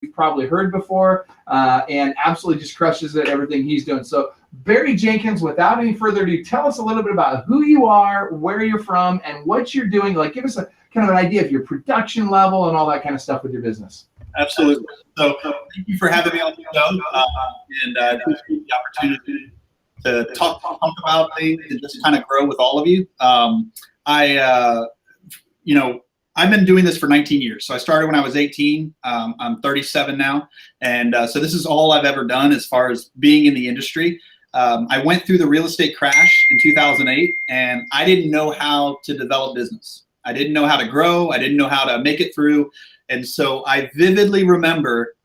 you've probably heard before, and absolutely just crushes it, everything he's doing. So Barry Jenkins, without any further ado, tell us a little bit about who you are, where you're from, and what you're doing. Like, give us a kind of an idea of your production level and all that kind of stuff with your business. Absolutely. So thank you for having me on the show, and I appreciate the opportunity to talk about things and just kind of grow with all of you. I've been doing this for 19 years. So I started when I was 18. I'm 37 now. And so this is all I've ever done as far as being in the industry. I went through the real estate crash in 2008, and I didn't know how to develop business. I didn't know how to grow. I didn't know how to make it through. And so I vividly remember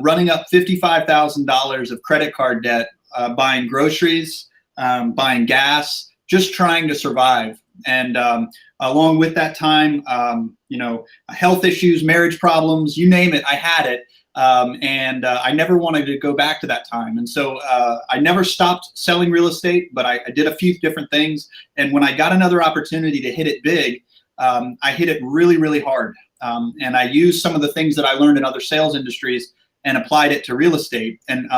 running up $55,000 of credit card debt, buying groceries, buying gas, just trying to survive. And along with that time, health issues, marriage problems, you name it, I had it. And I never wanted to go back to that time. And so I never stopped selling real estate, but I did a few different things. And when I got another opportunity to hit it big, I hit it really, really hard. And I used some of the things that I learned in other sales industries and applied it to real estate. And,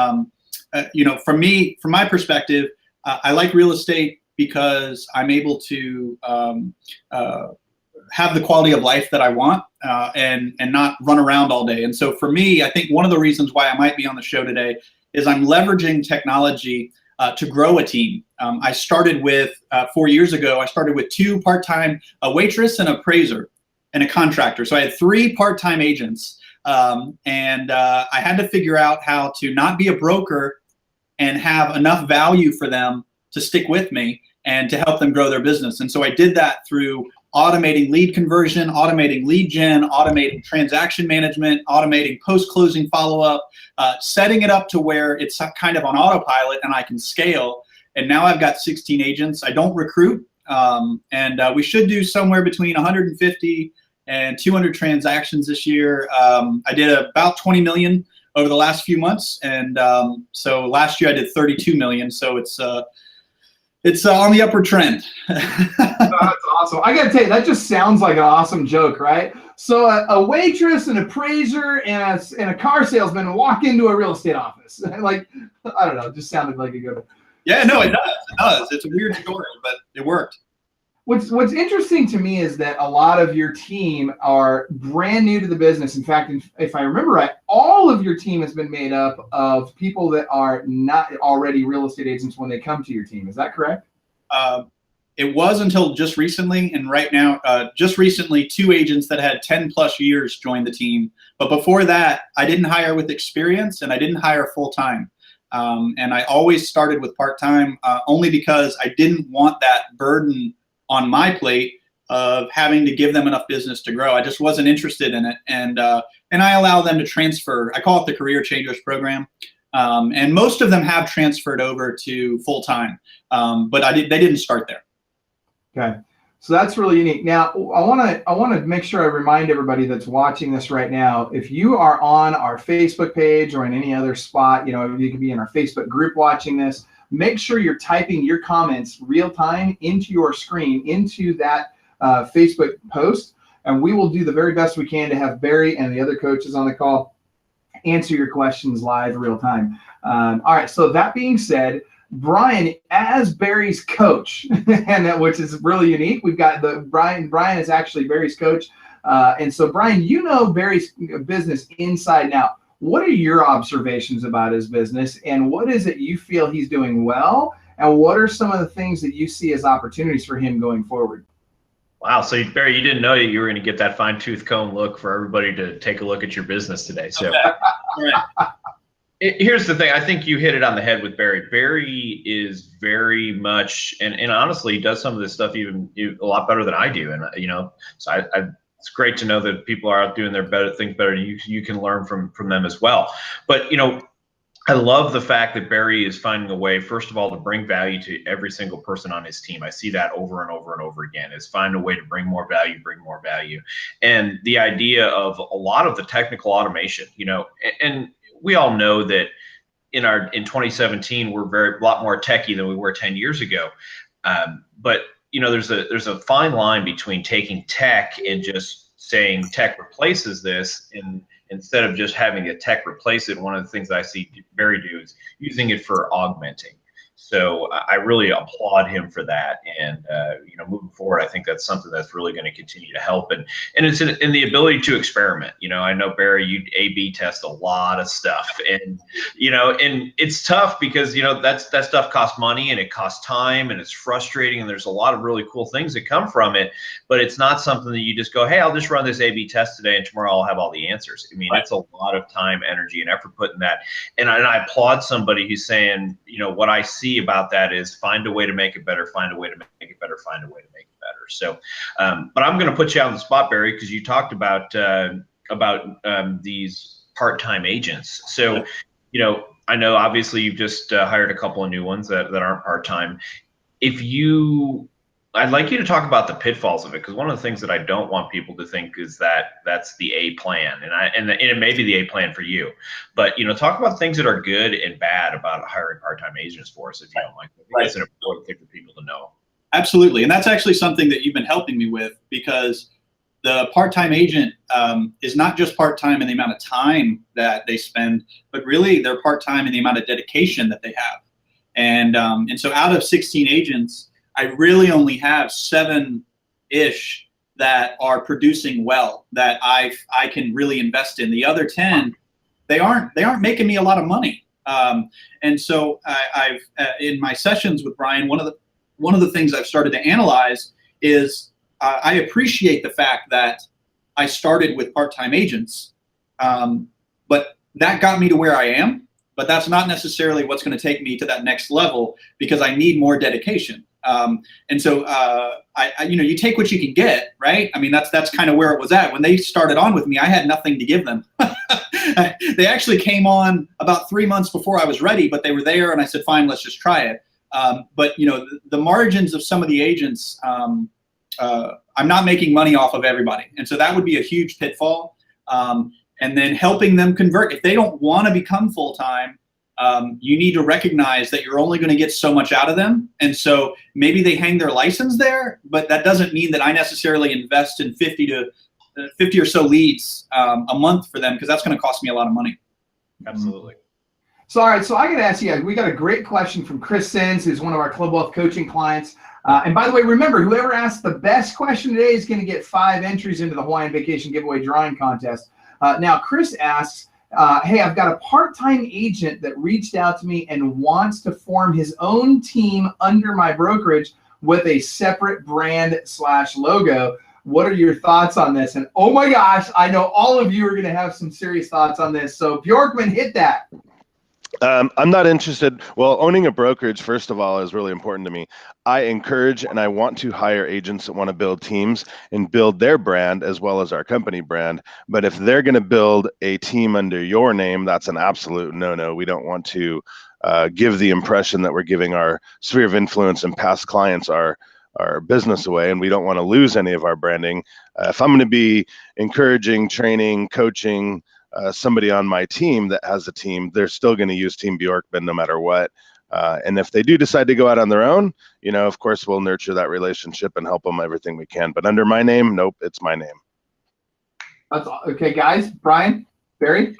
from my perspective, I like real estate because I'm able to have the quality of life that I want and not run around all day. And so for me, I think one of the reasons why I might be on the show today is I'm leveraging technology to grow a team. I started with, 4 years ago, I started with 2 part-time, a waitress, an appraiser, and a contractor. So I had 3 part-time agents. And I had to figure out how to not be a broker and have enough value for them to stick with me and to help them grow their business. And so I did that through automating lead conversion, automating lead gen, automating transaction management, automating post-closing follow-up, setting it up to where it's kind of on autopilot and I can scale. And now I've got 16 agents. I don't recruit. And we should do somewhere between 150 and 200 transactions this year. I did about 20 million over the last few months. And so last year I did 32 million. So it's on the upward trend. That's awesome. I got to tell you, that just sounds like an awesome joke, right? So a waitress, an appraiser, and a car salesman walk into a real estate office. Like, I don't know, it just sounded like a good. Yeah, no, it does. It does. It's a weird story, but it worked. What's interesting to me is that a lot of your team are brand new to the business. In fact, if I remember right, all of your team has been made up of people that are not already real estate agents when they come to your team. Is that correct? It was until just recently, and right now, just recently, 2 agents that had 10 plus years joined the team. But before that, I didn't hire with experience, and I didn't hire full time. And I always started with part time, only because I didn't want that burden on my plate of having to give them enough business to grow. I just wasn't interested in it. And I allow them to transfer. I call it the Career Changers program. And most of them have transferred over to full time, but they didn't start there. Okay. So that's really unique. Now, I want to make sure I remind everybody that's watching this right now, if you are on our Facebook page or in any other spot, you could be in our Facebook group watching this, make sure you're typing your comments real time into your screen, into that Facebook post, and we will do the very best we can to have Barry and the other coaches on the call answer your questions live real time. All right, so that being said, Brian, as Barry's coach, and which is really unique, we've got Brian is actually Barry's coach. And so Brian, Barry's business inside and out. What are your observations about his business, and what is it you feel he's doing well, and what are some of the things that you see as opportunities for him going forward? Wow. So Barry, you didn't know that you were going to get that fine tooth comb look for everybody to take a look at your business today. So here's the thing. I think you hit it on the head with Barry. Barry is very much, and honestly, he does some of this stuff even a lot better than I do. And, so it's great to know that people are out doing their things better. You can learn from them as well. But, I love the fact that Barry is finding a way, first of all, to bring value to every single person on his team. I see that over and over and over again, is find a way to bring more value. And the idea of a lot of the technical automation, and we all know that in 2017, we're a lot more techie than we were 10 years ago. But there's a fine line between taking tech and just saying tech replaces this and instead of just having a tech replace it. One of the things I see Barry do is using it for augmenting. So I really applaud him for that, and you know, moving forward, I think that's something that's really going to continue to help, and it's in the ability to experiment. You know, I know Barry, you A/B test a lot of stuff, and you know, and it's tough because you know that stuff costs money and it costs time and it's frustrating, and there's a lot of really cool things that come from it, but it's not something that you just go, hey, I'll just run this A/B test today and tomorrow I'll have all the answers. I mean, it's a lot of time, energy, and effort put in that, and I applaud somebody who's saying, you know, what I see about that is find a way to make it better, find a way to make it better, find a way to make it better. So, but I'm going to put you on the spot, Barry, because you talked about these part-time agents. So, you know, I know obviously you've just hired a couple of new ones that aren't part-time. I'd like you to talk about the pitfalls of it, because one of the things that I don't want people to think is that that's the A plan, and it may be the A plan for you, but you know, talk about things that are good and bad about hiring part-time agents for us, if you don't mind. I think that's an important thing for people to know. Absolutely, and that's actually something that you've been helping me with, because the part-time agent is not just part-time in the amount of time that they spend, but really they're part-time in the amount of dedication that they have, and so out of 16 agents, I really only have 7-ish that are producing well, that I can really invest in. The other 10, they aren't making me a lot of money. And so I've in my sessions with Brian, one of the things I've started to analyze is I appreciate the fact that I started with part-time agents, but that got me to where I am. But that's not necessarily what's going to take me to that next level, because I need more dedication. And so, you know, you take what you can get, right? I mean, that's kind of where it was at. When they started on with me, I had nothing to give them. They actually came on about 3 months before I was ready, but they were there, and I said, fine, let's just try it. But you know, the margins of some of the agents, I'm not making money off of everybody. And so that would be a huge pitfall. And then helping them convert. If they don't want to become full-time, you need to recognize that you're only going to get so much out of them. And so maybe they hang their license there, but that doesn't mean that I necessarily invest in 50 or so leads a month for them, because that's going to cost me a lot of money. Absolutely. So, all right, so I got to ask you, we got a great question from Chris Sins, who's one of our Club Wealth coaching clients. And by the way, remember, whoever asks the best question today is going to get 5 entries into the Hawaiian Vacation Giveaway Drawing Contest. Now, Chris asks, hey, I've got a part-time agent that reached out to me and wants to form his own team under my brokerage with a separate brand/logo. What are your thoughts on this? And oh my gosh, I know all of you are going to have some serious thoughts on this. So Bjorkman, hit that. I'm not interested. Well, owning a brokerage, first of all, is really important to me. I encourage and I want to hire agents that want to build teams and build their brand as well as our company brand. But if they're going to build a team under your name, that's an absolute no-no. We don't want to give the impression that we're giving our sphere of influence and past clients our business away, and we don't want to lose any of our branding. If I'm going to be encouraging, training, coaching, somebody on my team that has a team, they're still going to use Team Bjorkman no matter what. And if they do decide to go out on their own, you know, of course, we'll nurture that relationship and help them everything we can. But under my name, nope, it's my name. That's okay, guys. Brian, Barry?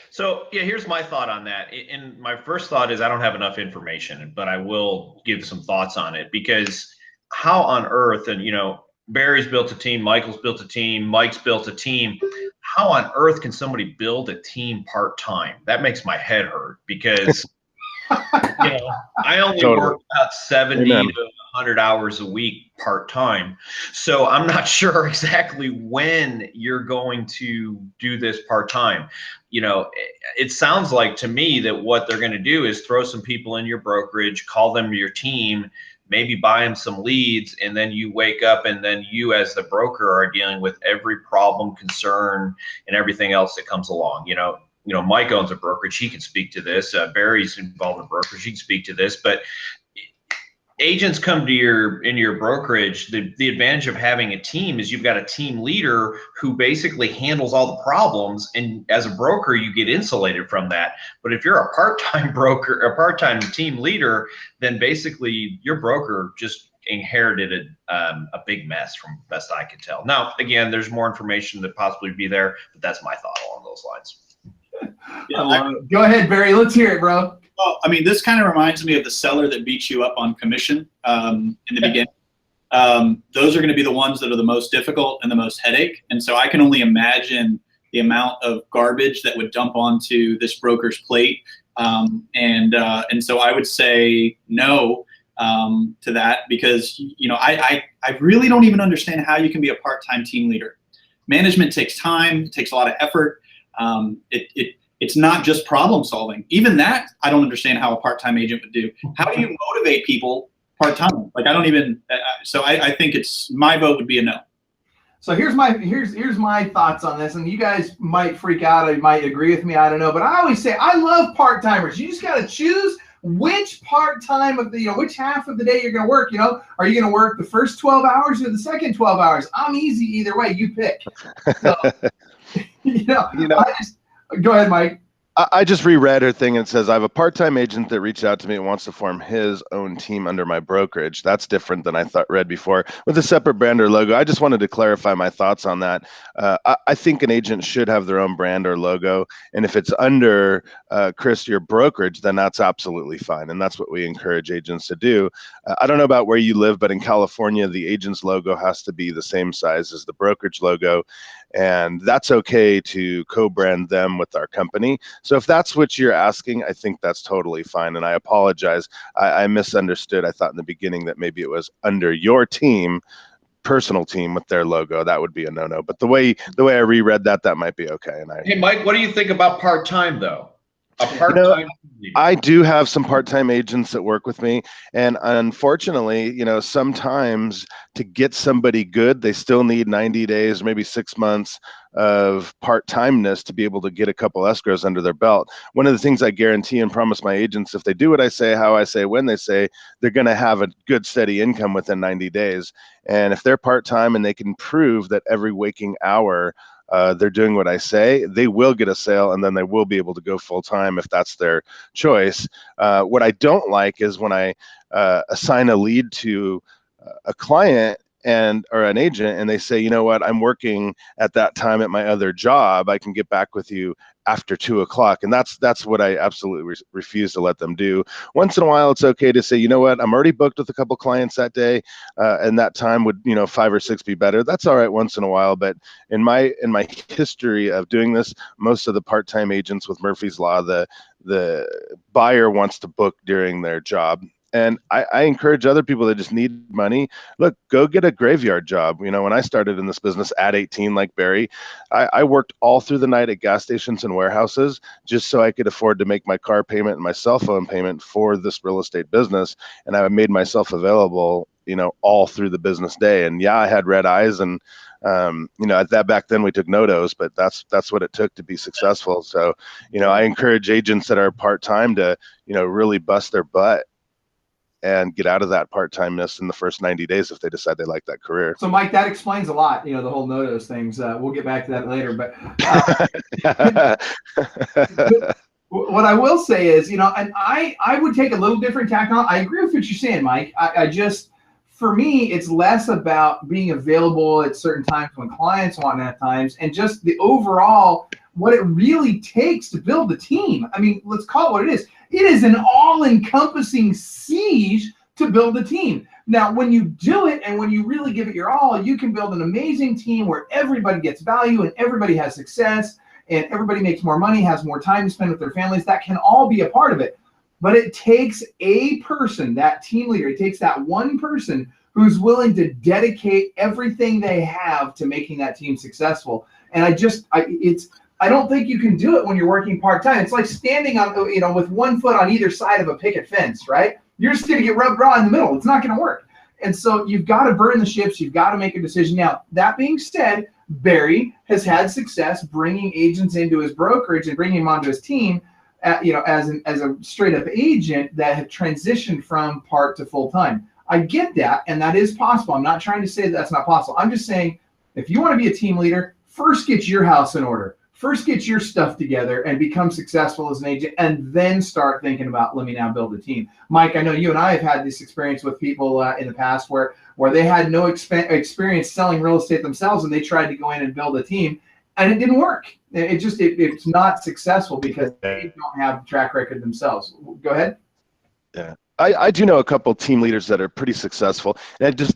So, yeah, here's my thought on that. And my first thought is I don't have enough information, but I will give some thoughts on it, because how on earth, and, you know, Barry's built a team, Michael's built a team, Mike's built a team. How on earth can somebody build a team part-time? That makes my head hurt, because you know, I only work about 70 to 100 hours a week part-time. So I'm not sure exactly when you're going to do this part-time. You know, it sounds like to me that what they're going to do is throw some people in your brokerage, call them your team, maybe buy them some leads, and then you wake up and then you as the broker are dealing with every problem, concern, and everything else that comes along. You know, Mike owns a brokerage. He can speak to this. Barry's involved in brokerage. He can speak to this. But agents come to your brokerage. The advantage of having a team is you've got a team leader who basically handles all the problems. And as a broker, you get insulated from that. But if you're a part-time broker, a part-time team leader, then basically your broker just inherited a big mess from best I could tell. Now, again, there's more information that possibly be there, but that's my thought along those lines. I love it. Go ahead, Barry. Let's hear it, bro. Well, I mean, this kind of reminds me of the seller that beats you up on commission in the beginning. Those are going to be the ones that are the most difficult and the most headache. And so I can only imagine the amount of garbage that would dump onto this broker's plate. And so I would say no to that, because, you know, I really don't even understand how you can be a part-time team leader. Management takes time, it takes a lot of effort. It's not just problem solving. Even that, I don't understand how a part-time agent would do. How do you motivate people part-time? Like, I don't even, so I think my vote would be a no. So here's my thoughts on this, and you guys might freak out, or might agree with me, I don't know, but I always say I love part-timers. You just got to choose which part-time of the, you know, which half of the day you're going to work. You know, are you going to work the first 12 hours or the second 12 hours? I'm easy either way. You pick. So, you know, go ahead, Mike. I just reread her thing, and it says, I have a part-time agent that reached out to me and wants to form his own team under my brokerage. That's different than I read before. With a separate brand or logo, I just wanted to clarify my thoughts on that. I think an agent should have their own brand or logo. And if it's under, Chris, your brokerage, then that's absolutely fine. And that's what we encourage agents to do. I don't know about where you live, but in California, the agent's logo has to be the same size as the brokerage logo. And that's okay to co-brand them with our company. So if that's what you're asking, I think that's totally fine. And I apologize. I misunderstood. I thought in the beginning that maybe it was under your team, personal team with their logo. That would be a no-no. But the way I reread that, that might be okay. And hey, Mike, what do you think about part-time though? A part-time. I do have some part-time agents that work with me, and unfortunately, you know, sometimes to get somebody good, they still need 90 days, maybe 6 months of part-timeness to be able to get a couple escrows under their belt. One of the things I guarantee and promise my agents, if they do what I say, how I say, when they say, they're going to have a good steady income within 90 days. And if they're part-time and they can prove that every waking hour they're doing what I say, they will get a sale, and then they will be able to go full time if that's their choice. What I don't like is when I assign a lead to a client or an agent, and they say, you know what, I'm working at that time at my other job. I can get back with you after 2 o'clock. And that's what I absolutely refuse to let them do. Once in a while, it's okay to say, you know what, I'm already booked with a couple clients that day, and that time would, you know, 5 or 6 be better. That's all right once in a while. But in my history of doing this, most of the part-time agents with Murphy's Law, the buyer wants to book during their job. And I encourage other people that just need money. Look, go get a graveyard job. You know, when I started in this business at 18, like Barry, I worked all through the night at gas stations and warehouses just so I could afford to make my car payment and my cell phone payment for this real estate business. And I made myself available, you know, all through the business day. And yeah, I had red eyes, and you know, at that back then we took no-dos, but that's what it took to be successful. So, you know, I encourage agents that are part-time to, you know, really bust their butt and get out of that part-timeness in the first 90 days if they decide they like that career. So, Mike, that explains a lot, you know, the whole no-dos things. We'll get back to that later. But what I will say is, you know, and I would take a little different tack on. I agree with what you're saying, Mike. I just, for me, it's less about being available at certain times when clients want at times, and just the overall, what it really takes to build a team. I mean, let's call it what it is. It is an all-encompassing siege to build a team. Now, when you do it and when you really give it your all, you can build an amazing team where everybody gets value and everybody has success and everybody makes more money, has more time to spend with their families. That can all be a part of it. But it takes a person, that team leader, it takes that one person who's willing to dedicate everything they have to making that team successful. And I don't think you can do it when you're working part-time. It's like standing on, you know, with one foot on either side of a picket fence, right? You're just going to get rubbed raw in the middle. It's not going to work. And so you've got to burn the ships. You've got to make a decision. Now, that being said, Barry has had success bringing agents into his brokerage and bringing them onto his team, you know, as a straight-up agent that have transitioned from part to full-time. I get that, and that is possible. I'm not trying to say that's not possible. I'm just saying, if you want to be a team leader, first get your house in order. First, get your stuff together and become successful as an agent, and then start thinking about, let me now build a team. Mike, I know you and I have had this experience with people in the past where they had no experience selling real estate themselves, and they tried to go in and build a team, and it didn't work. It's not successful because they don't have a track record themselves. Go ahead. Yeah. I do know a couple team leaders that are pretty successful. And it just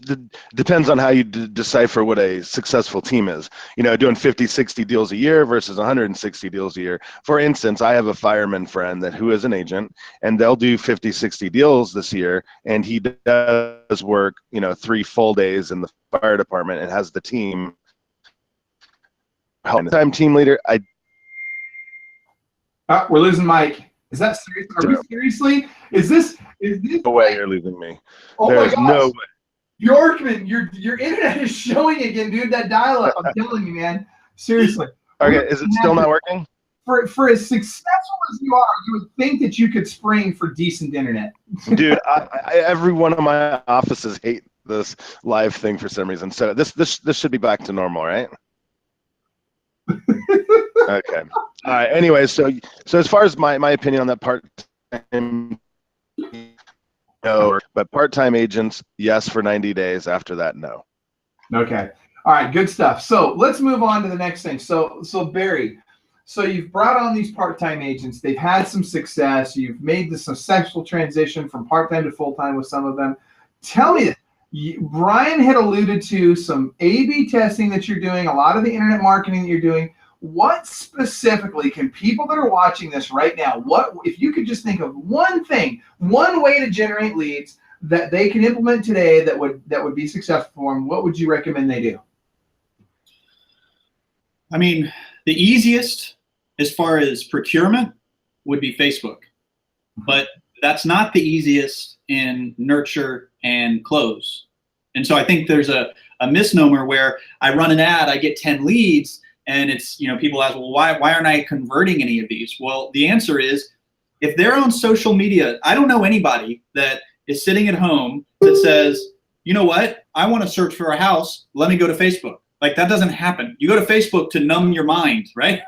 depends on how you decipher what a successful team is. You know, doing 50, 60 deals a year versus 160 deals a year. For instance, I have a fireman friend who is an agent, and they'll do 50, 60 deals this year, and he does work, 3 full days in the fire department and has the team. Time team leader, We're losing Mike. Is that serious? Are we seriously? Is this no way you're losing me. Oh There's my gosh. no way. Bjorkman, your internet is showing again, dude. That dial-up, I'm telling you, man. Seriously. Okay, is it still not working? For as successful as you are, you would think that you could spring for decent internet. Dude, every one of my offices hate this live thing for some reason. So this should be back to normal, right? Okay. All right. Anyway, so as far as my opinion on that part-time, no, but part-time agents, yes, for 90 days. After that, no. Okay. All right. Good stuff. So let's move on to the next thing. So Barry, so you've brought on these part-time agents. They've had some success. You've made the successful transition from part-time to full-time with some of them. Tell me, Brian had alluded to some A/B testing that you're doing, a lot of the internet marketing that you're doing. What specifically can people that are watching this right now, if you could just think of one thing, one way to generate leads that they can implement today that would be successful for them, what would you recommend they do? I mean, the easiest as far as procurement would be Facebook, but that's not the easiest in nurture and close. And so I think there's a misnomer where I run an ad, I get 10 leads, and it's, people ask, well, why aren't I converting any of these? Well, the answer is, if they're on social media, I don't know anybody that is sitting at home that says, you know what, I want to search for a house, let me go to Facebook. Like, that doesn't happen. You go to Facebook to numb your mind, right?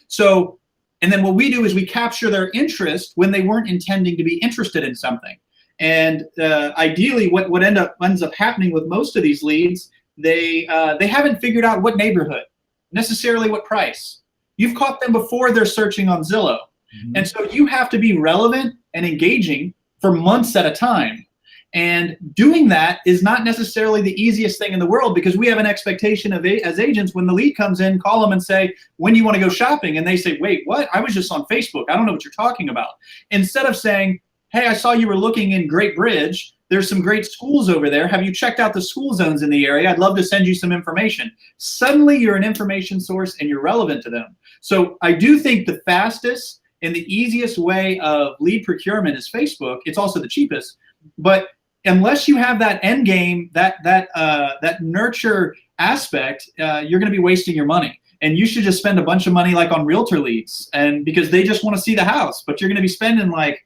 So, and then what we do is we capture their interest when they weren't intending to be interested in something. And ideally, what ends up happening with most of these leads, they haven't figured out what neighborhood, necessarily what price. You've caught them before they're searching on Zillow. Mm-hmm. And so you have to be relevant and engaging for months at a time. And doing that is not necessarily the easiest thing in the world, because we have an expectation of as agents, when the lead comes in, call them and say, when do you want to go shopping? And they say, wait, what? I was just on Facebook. I don't know what you're talking about. Instead of saying, hey, I saw you were looking in Great Bridge. There's some great schools over there. Have you checked out the school zones in the area? I'd love to send you some information. Suddenly you're an information source and you're relevant to them. So I do think the fastest and the easiest way of lead procurement is Facebook. It's also the cheapest. But unless you have that end game, that nurture aspect, you're going to be wasting your money. And you should just spend a bunch of money like on realtor leads, and because they just want to see the house, but you're going to be spending like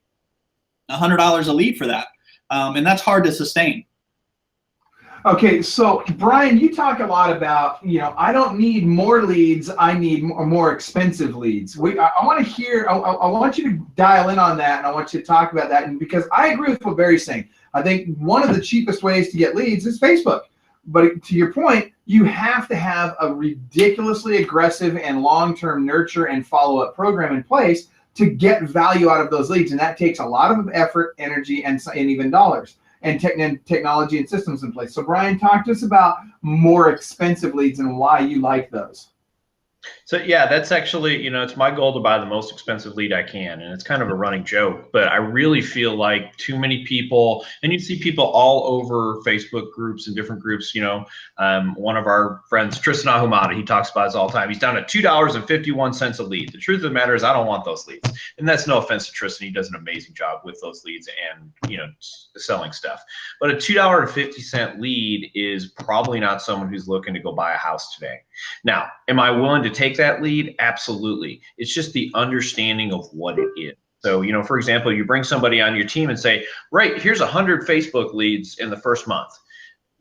$100 a lead for that. And that's hard to sustain. Okay, so Brian, you talk a lot about, I don't need more leads, I need more expensive leads. I want to hear, I want you to dial in on that, and I want you to talk about that, and because I agree with what Barry's saying. I think one of the cheapest ways to get leads is Facebook. But to your point, you have to have a ridiculously aggressive and long-term nurture and follow-up program in place to get value out of those leads, and that takes a lot of effort, energy, and even dollars, and technology and systems in place. So Brian, talk to us about more expensive leads and why you like those. So yeah, that's actually, it's my goal to buy the most expensive lead I can. And it's kind of a running joke, but I really feel like too many people, and you see people all over Facebook groups and different groups, one of our friends, Tristan Ahumada, he talks about this all the time. He's down at $2.51 a lead. The truth of the matter is I don't want those leads. And that's no offense to Tristan. He does an amazing job with those leads and, selling stuff. But a $2.50 lead is probably not someone who's looking to go buy a house today. Now, am I willing to take that lead? Absolutely. It's just the understanding of what it is. So, for example, you bring somebody on your team and say, right, here's 100 Facebook leads in the first month.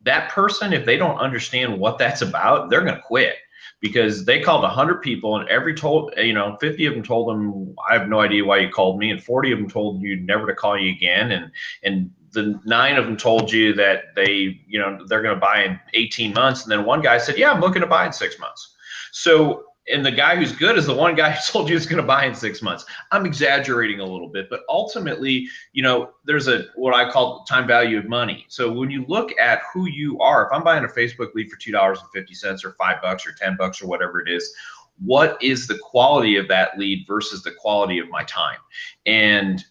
That person, if they don't understand what that's about, they're going to quit. because they called 100 people, and 50 of them told them, I have no idea why you called me, and 40 of them told you never to call you again, and the 9 of them told you that they're going to buy in 18 months, and then one guy said, yeah, I'm looking to buy in 6 months. So, and the guy who's good is the one guy who told you it's going to buy in 6 months. I'm exaggerating a little bit, but ultimately, there's what I call time value of money. So when you look at who you are, if I'm buying a Facebook lead for $2.50 or $5 or $10 or whatever it is, what is the quality of that lead versus the quality of my time? And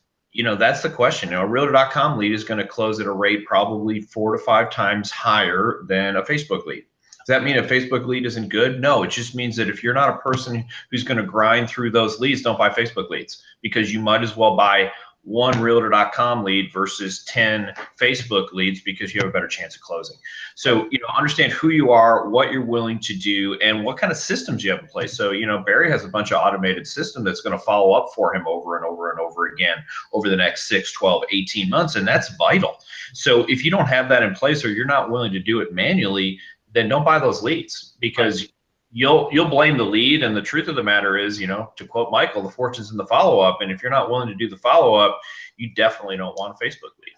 that's the question. A Realtor.com lead is going to close at a rate probably 4 to 5 times higher than a Facebook lead. Does that mean a Facebook lead isn't good? No, it just means that if you're not a person who's going to grind through those leads, don't buy Facebook leads, because you might as well buy 1 Realtor.com lead versus 10 Facebook leads, because you have a better chance of closing. So, understand who you are, what you're willing to do, and what kind of systems you have in place. So, Barry has a bunch of automated system that's going to follow up for him over and over and over again over the next 6, 12, 18 months, and that's vital. So if you don't have that in place, or you're not willing to do it manually, then don't buy those leads, because you'll blame the lead. And the truth of the matter is, to quote Michael, the fortune's in the follow-up. And if you're not willing to do the follow-up, you definitely don't want a Facebook lead.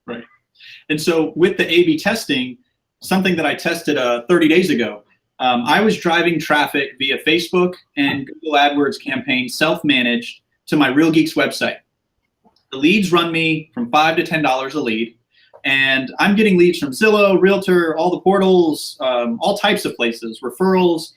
Right. And so with the A/B testing, something that I tested 30 days ago, I was driving traffic via Facebook and Google AdWords campaign, self-managed, to my Real Geeks website. The leads run me from $5 to $10 a lead. And I'm getting leads from Zillow, Realtor, all the portals, all types of places, referrals.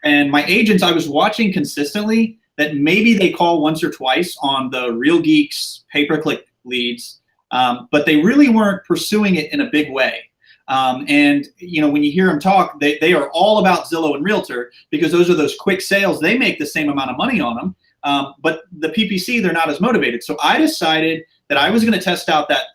And my agents, I was watching consistently that maybe they call once or twice on the Real Geeks pay-per-click leads, but they really weren't pursuing it in a big way. And when you hear them talk, they are all about Zillow and Realtor, because those are those quick sales. They make the same amount of money on them, but the PPC, they're not as motivated. So I decided that I was going to test out that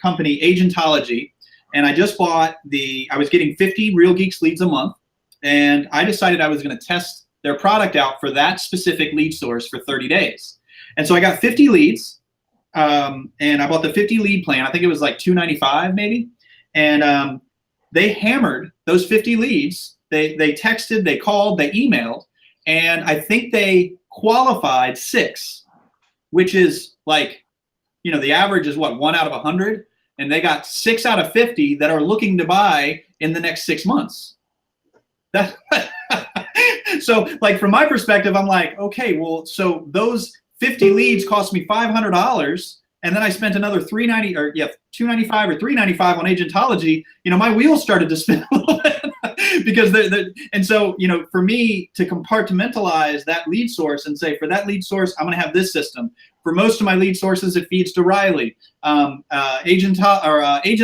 company, Agentology, and I just bought I was getting 50 Real Geeks leads a month, and I decided I was going to test their product out for that specific lead source for 30 days. And so I got 50 leads, and I bought the 50 lead plan. I think it was like $295 maybe, and they hammered those 50 leads. They texted, they called, they emailed, and I think they qualified 6, which is like, the average is what, 1 out of 100, and they got 6 out of 50 that are looking to buy in the next 6 months. So, like, from my perspective, I'm like, okay, well, so those 50 leads cost me $500, and then I spent another $295 or $395 on Agentology. My wheels started to spin a little bit. Because and so, for me to compartmentalize that lead source and say, for that lead source, I'm going to have this system. For most of my lead sources, it feeds to Riley. Agent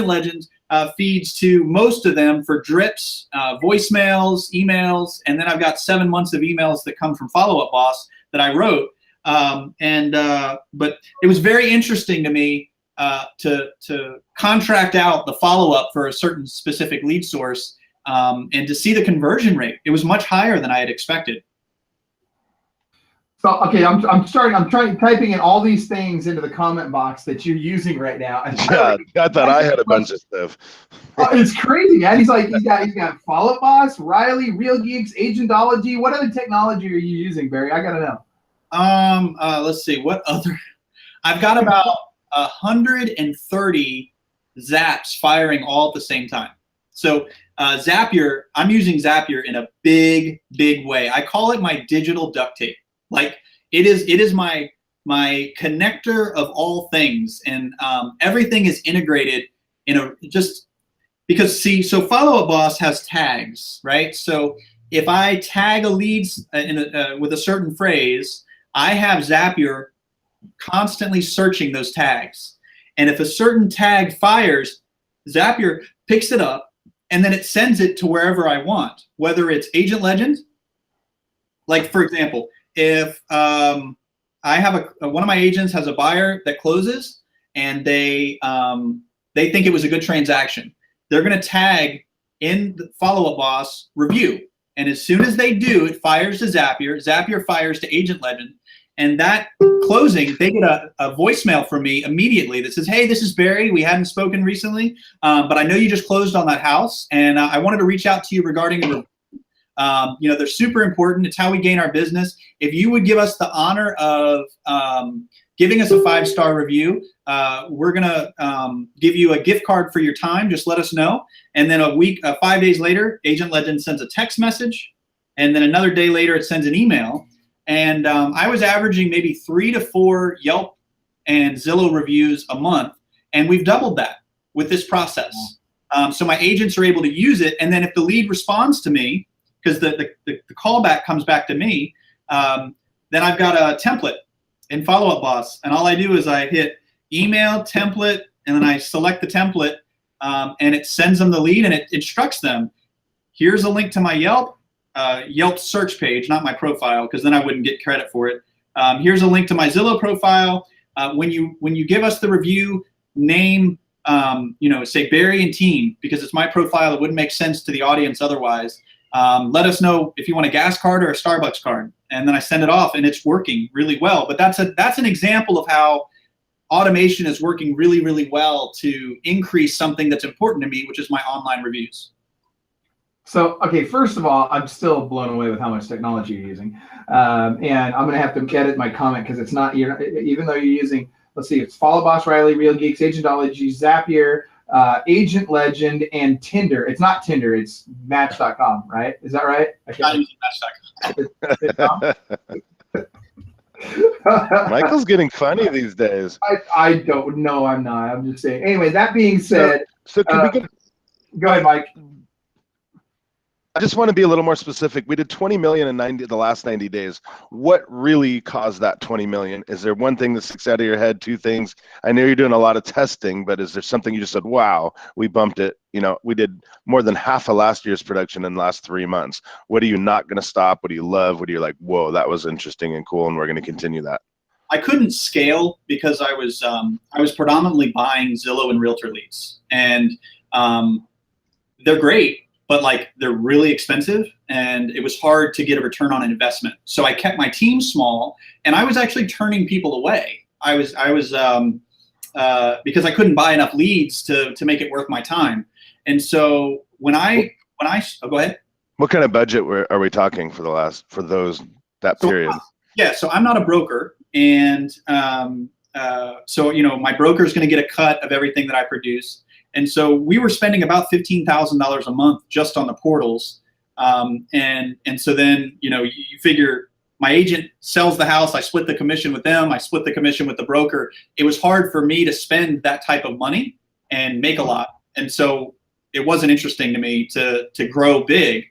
Legend feeds to most of them for drips, voicemails, emails, and then I've got 7 months of emails that come from Follow Up Boss that I wrote. But it was very interesting to me to contract out the follow-up for a certain specific lead source. And to see the conversion rate, it was much higher than I had expected. So, okay, I'm typing in all these things into the comment box that you're using right now. Yeah, I thought I had a bunch of stuff. It's crazy, man. He's got Follow Up Boss, Riley, Real Geeks, Agentology. What other technology are you using, Barry? I gotta know. Let's see, what other? I've got about 130 zaps firing all at the same time. So Zapier, I'm using Zapier in a big way. I call it my digital duct tape. Like, it is my connector of all things, and everything is integrated because so Follow Up Boss has tags, right? So if I tag a lead with a certain phrase, I have Zapier constantly searching those tags, and if a certain tag fires, Zapier picks it up, and then it sends it to wherever I want, whether it's Agent Legend. Like, for example, if I have one of my agents has a buyer that closes, and they think it was a good transaction, they're going to tag in the Follow Up Boss review, and as soon as they do, it fires to Zapier. Zapier fires to Agent Legend, and that closing, they get a voicemail from me immediately that says, "Hey, this is Barry. We hadn't spoken recently, but I know you just closed on that house, and I wanted to reach out to you regarding a review. They're super important. It's how we gain our business. If you would give us the honor of giving us a 5-star review, we're going to give you a gift card for your time. Just let us know. And then 5 days later, Agent Legend sends a text message. And then another day later, it sends an email. And I was averaging maybe 3 to 4 Yelp and Zillow reviews a month. And we've doubled that with this process. So my agents are able to use it. And then if the lead responds to me, because the callback comes back to me, then I've got a template in Follow Up Boss. And all I do is I hit email, template, and then I select the template, and it sends them the lead and it instructs them. Here's a link to my Yelp search page, not my profile, because then I wouldn't get credit for it. Here's a link to my Zillow profile. When you give us the review, name, say Barry and team, because it's my profile. It wouldn't make sense to the audience otherwise. Let us know if you want a gas card or a Starbucks card, and then I send it off, and it's working really well. But that's an example of how automation is working really, really well to increase something that's important to me, which is my online reviews. So, okay, first of all, I'm still blown away with how much technology you're using. And I'm going to have to edit my comment because it's not, even though you're using, let's see, it's Follow Boss Riley, Real Geeks, Agentology, Zapier, Agent Legend, and Tinder. It's not Tinder, it's Match.com, right? Is that right? Not using Match.com. Michael's getting funny these days. I don't know, I'm not. I'm just saying. Anyway, that being said, so can we get? Go ahead, Mike. I just want to be a little more specific. We did 20 million in the last 90 days. What really caused that 20 million? Is there one thing that sticks out of your head? Two things? I know you're doing a lot of testing, but is there something you just said, wow, we bumped it? We did more than half of last year's production in the last 3 months. What are you not going to stop? What do you love? What are you like, whoa, that was interesting and cool, and we're going to continue that? I couldn't scale because I was predominantly buying Zillow and Realtor leads, and they're great, but they're really expensive, and it was hard to get a return on investment. So I kept my team small, and I was actually turning people away. I was because I couldn't buy enough leads to make it worth my time. And so go ahead. What kind of budget are we talking for that period? So I'm not a broker, and so my broker is going to get a cut of everything that I produce. And so we were spending about $15,000 a month just on the portals. And so then, you figure my agent sells the house, I split the commission with them, I split the commission with the broker. It was hard for me to spend that type of money and make a lot. And so it wasn't interesting to me to grow big.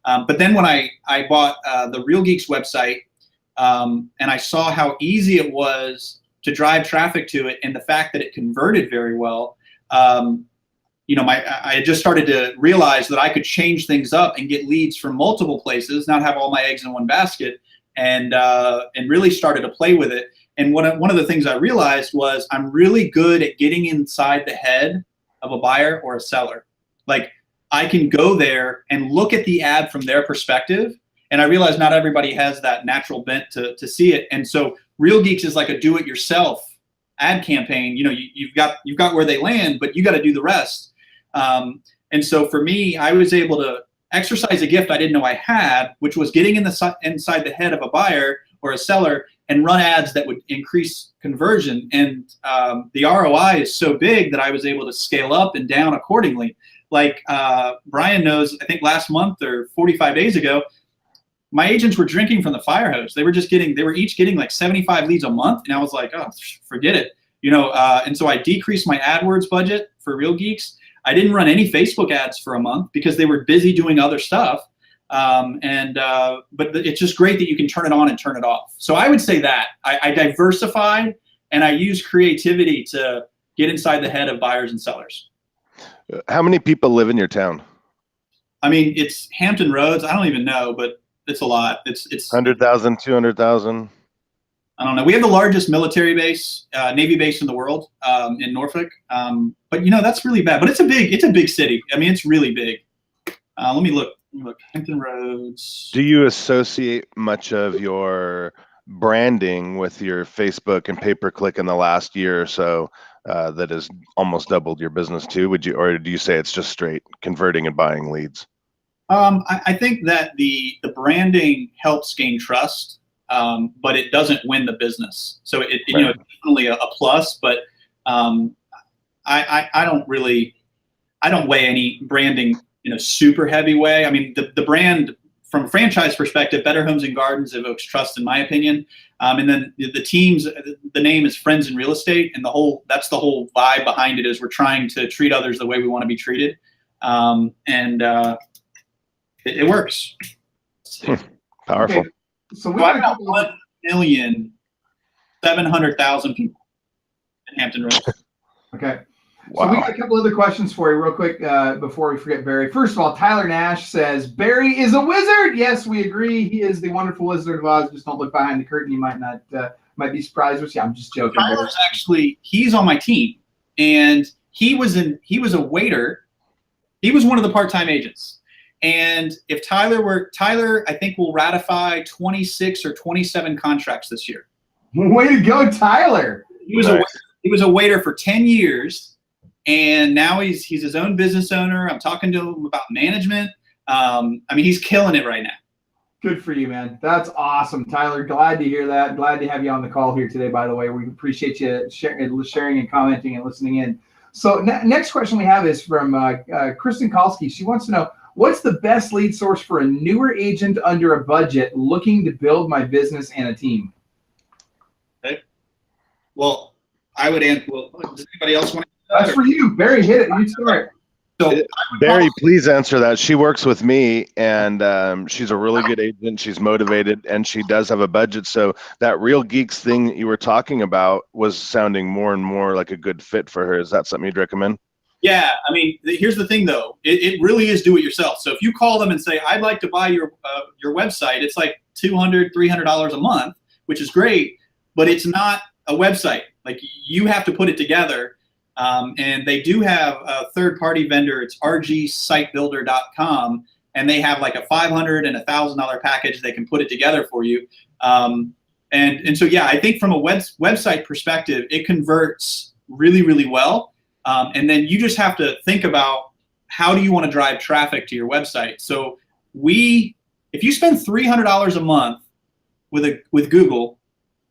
But then when I bought the Real Geeks website, and I saw how easy it was to drive traffic to it, and the fact that it converted very well, I just started to realize that I could change things up and get leads from multiple places, not have all my eggs in one basket, and really started to play with it. And one of the things I realized was I'm really good at getting inside the head of a buyer or a seller. I can go there and look at the ad from their perspective, and I realize not everybody has that natural bent to see it. And so Real Geeks is like a do-it-yourself ad campaign. You've got where they land, but you got to do the rest. And so for me, I was able to exercise a gift I didn't know I had, which was getting inside the head of a buyer or a seller and run ads that would increase conversion. And the ROI is so big that I was able to scale up and down accordingly. Brian knows, I think last month or 45 days ago, my agents were drinking from the fire hose. They were each getting 75 leads a month. And I was like, oh, forget it. And so I decreased my AdWords budget for Real Geeks. I didn't run any Facebook ads for a month because they were busy doing other stuff. But it's just great that you can turn it on and turn it off. So I would say that I diversified, and I used creativity to get inside the head of buyers and sellers. How many people live in your town? I mean, it's Hampton Roads. I don't even know, but it's a lot. It's 100,000, 200,000. I don't know. We have the largest military base, Navy base in the world, in Norfolk. But that's really bad. But it's a big city. I mean, it's really big. Let me look. Hampton Roads. Do you associate much of your branding with your Facebook and pay-per-click in the last year or so that has almost doubled your business too? Or do you say it's just straight converting and buying leads? I think that the branding helps gain trust, but it doesn't win the business. So it's definitely a plus, but I don't weigh any branding in a super heavy way. I mean, the brand from a franchise perspective, Better Homes and Gardens evokes trust, in my opinion. And then the teams, the name is Friends in Real Estate, and that's the whole vibe behind it is we're trying to treat others the way we want to be treated. It works. Powerful. Okay. So we have got 1,700,000 people in Hampton Roads. Okay. Wow. So we got a couple other questions for you real quick before we forget Barry. First of all, Tyler Nash says, Barry is a wizard. Yes, we agree. He is the wonderful Wizard of Oz. Just don't look behind the curtain. You might not, might be surprised with you. I'm just joking. Tyler's actually, he's on my team, and he was a waiter. He was one of the part-time agents. And if Tyler, I think will ratify 26 or 27 contracts this year. Way to go, Tyler. He was a waiter for 10 years, and now he's his own business owner. I'm talking to him about management. I mean, he's killing it right now. Good for you, man. That's awesome, Tyler. Glad to hear that. Glad to have you on the call here today, by the way. We appreciate you sharing and commenting and listening in. So next question we have is from Kristen Kalski. She wants to know, what's the best lead source for a newer agent under a budget looking to build my business and a team? Okay. Well, I would answer. Well, does anybody else want to? That's for you, Barry. Hit it. You start. So Barry, please answer that. She works with me, and she's a really good agent. She's motivated, and she does have a budget. So that Real Geeks thing that you were talking about was sounding more and more like a good fit for her. Is that something you'd recommend? Yeah, I mean, here's the thing, though. It really is do it yourself. So if you call them and say, I'd like to buy your website, it's like $200, $300 a month, which is great, but it's not a website. Like, you have to put it together. And they do have a third-party vendor. It's rgsitebuilder.com, and they have like a $500 and $1,000 package. They can put it together for you. And so, yeah, I think from a website perspective, it converts really, really well. And then you just have to think about how do you want to drive traffic to your website. So if you spend $300 a month with Google,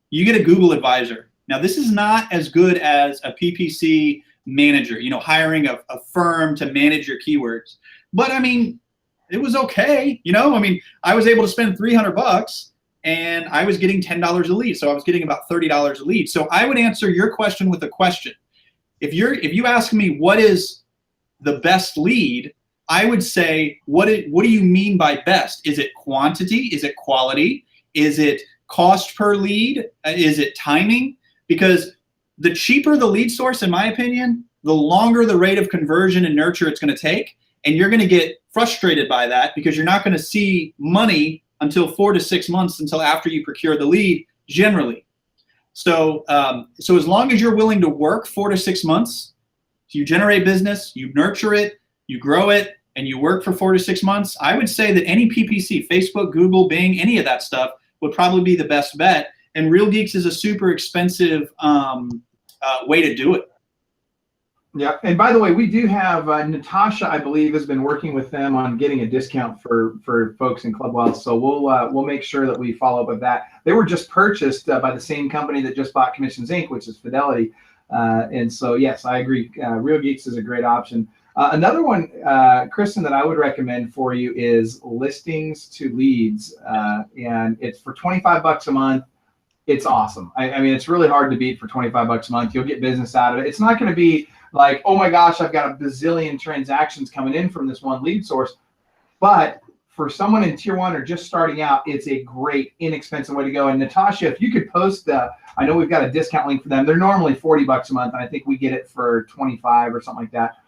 you get a Google advisor. Now, this is not as good as a PPC manager, hiring a firm to manage your keywords. But I mean, it was okay. I mean, I was able to spend $300 and I was getting $10 a lead. So I was getting about $30 a lead. So I would answer your question with a question. If you ask me what is the best lead, I would say, what do you mean by best? Is it quantity? Is it quality? Is it cost per lead? Is it timing? Because the cheaper the lead source, in my opinion, the longer the rate of conversion and nurture it's going to take. And you're going to get frustrated by that because you're not going to see money until 4 to 6 months until after you procure the lead, generally. So as long as you're willing to work 4 to 6 months, you generate business, you nurture it, you grow it, and you work for 4 to 6 months, I would say that any PPC, Facebook, Google, Bing, any of that stuff would probably be the best bet. And Real Geeks is a super expensive way to do it. Yeah, and by the way, we do have Natasha, I believe, has been working with them on getting a discount for folks in Club Wealth. So we'll make sure that we follow up with that. They were just purchased by the same company that just bought Commissions Inc., which is Fidelity. And so, yes, I agree. Real Geeks is a great option. Another one, Kristen, that I would recommend for you is Listings to Leads, and it's for $25 a month. It's awesome. I mean, it's really hard to beat for $25 a month. You'll get business out of it. It's not going to be like, oh my gosh, I've got a bazillion transactions coming in from this one lead source. But for someone in tier 1 or just starting out, it's a great, inexpensive way to go. And Natasha, if you could post I know we've got a discount link for them. They're normally $40 a month, and I think we get it for 25 or something like that.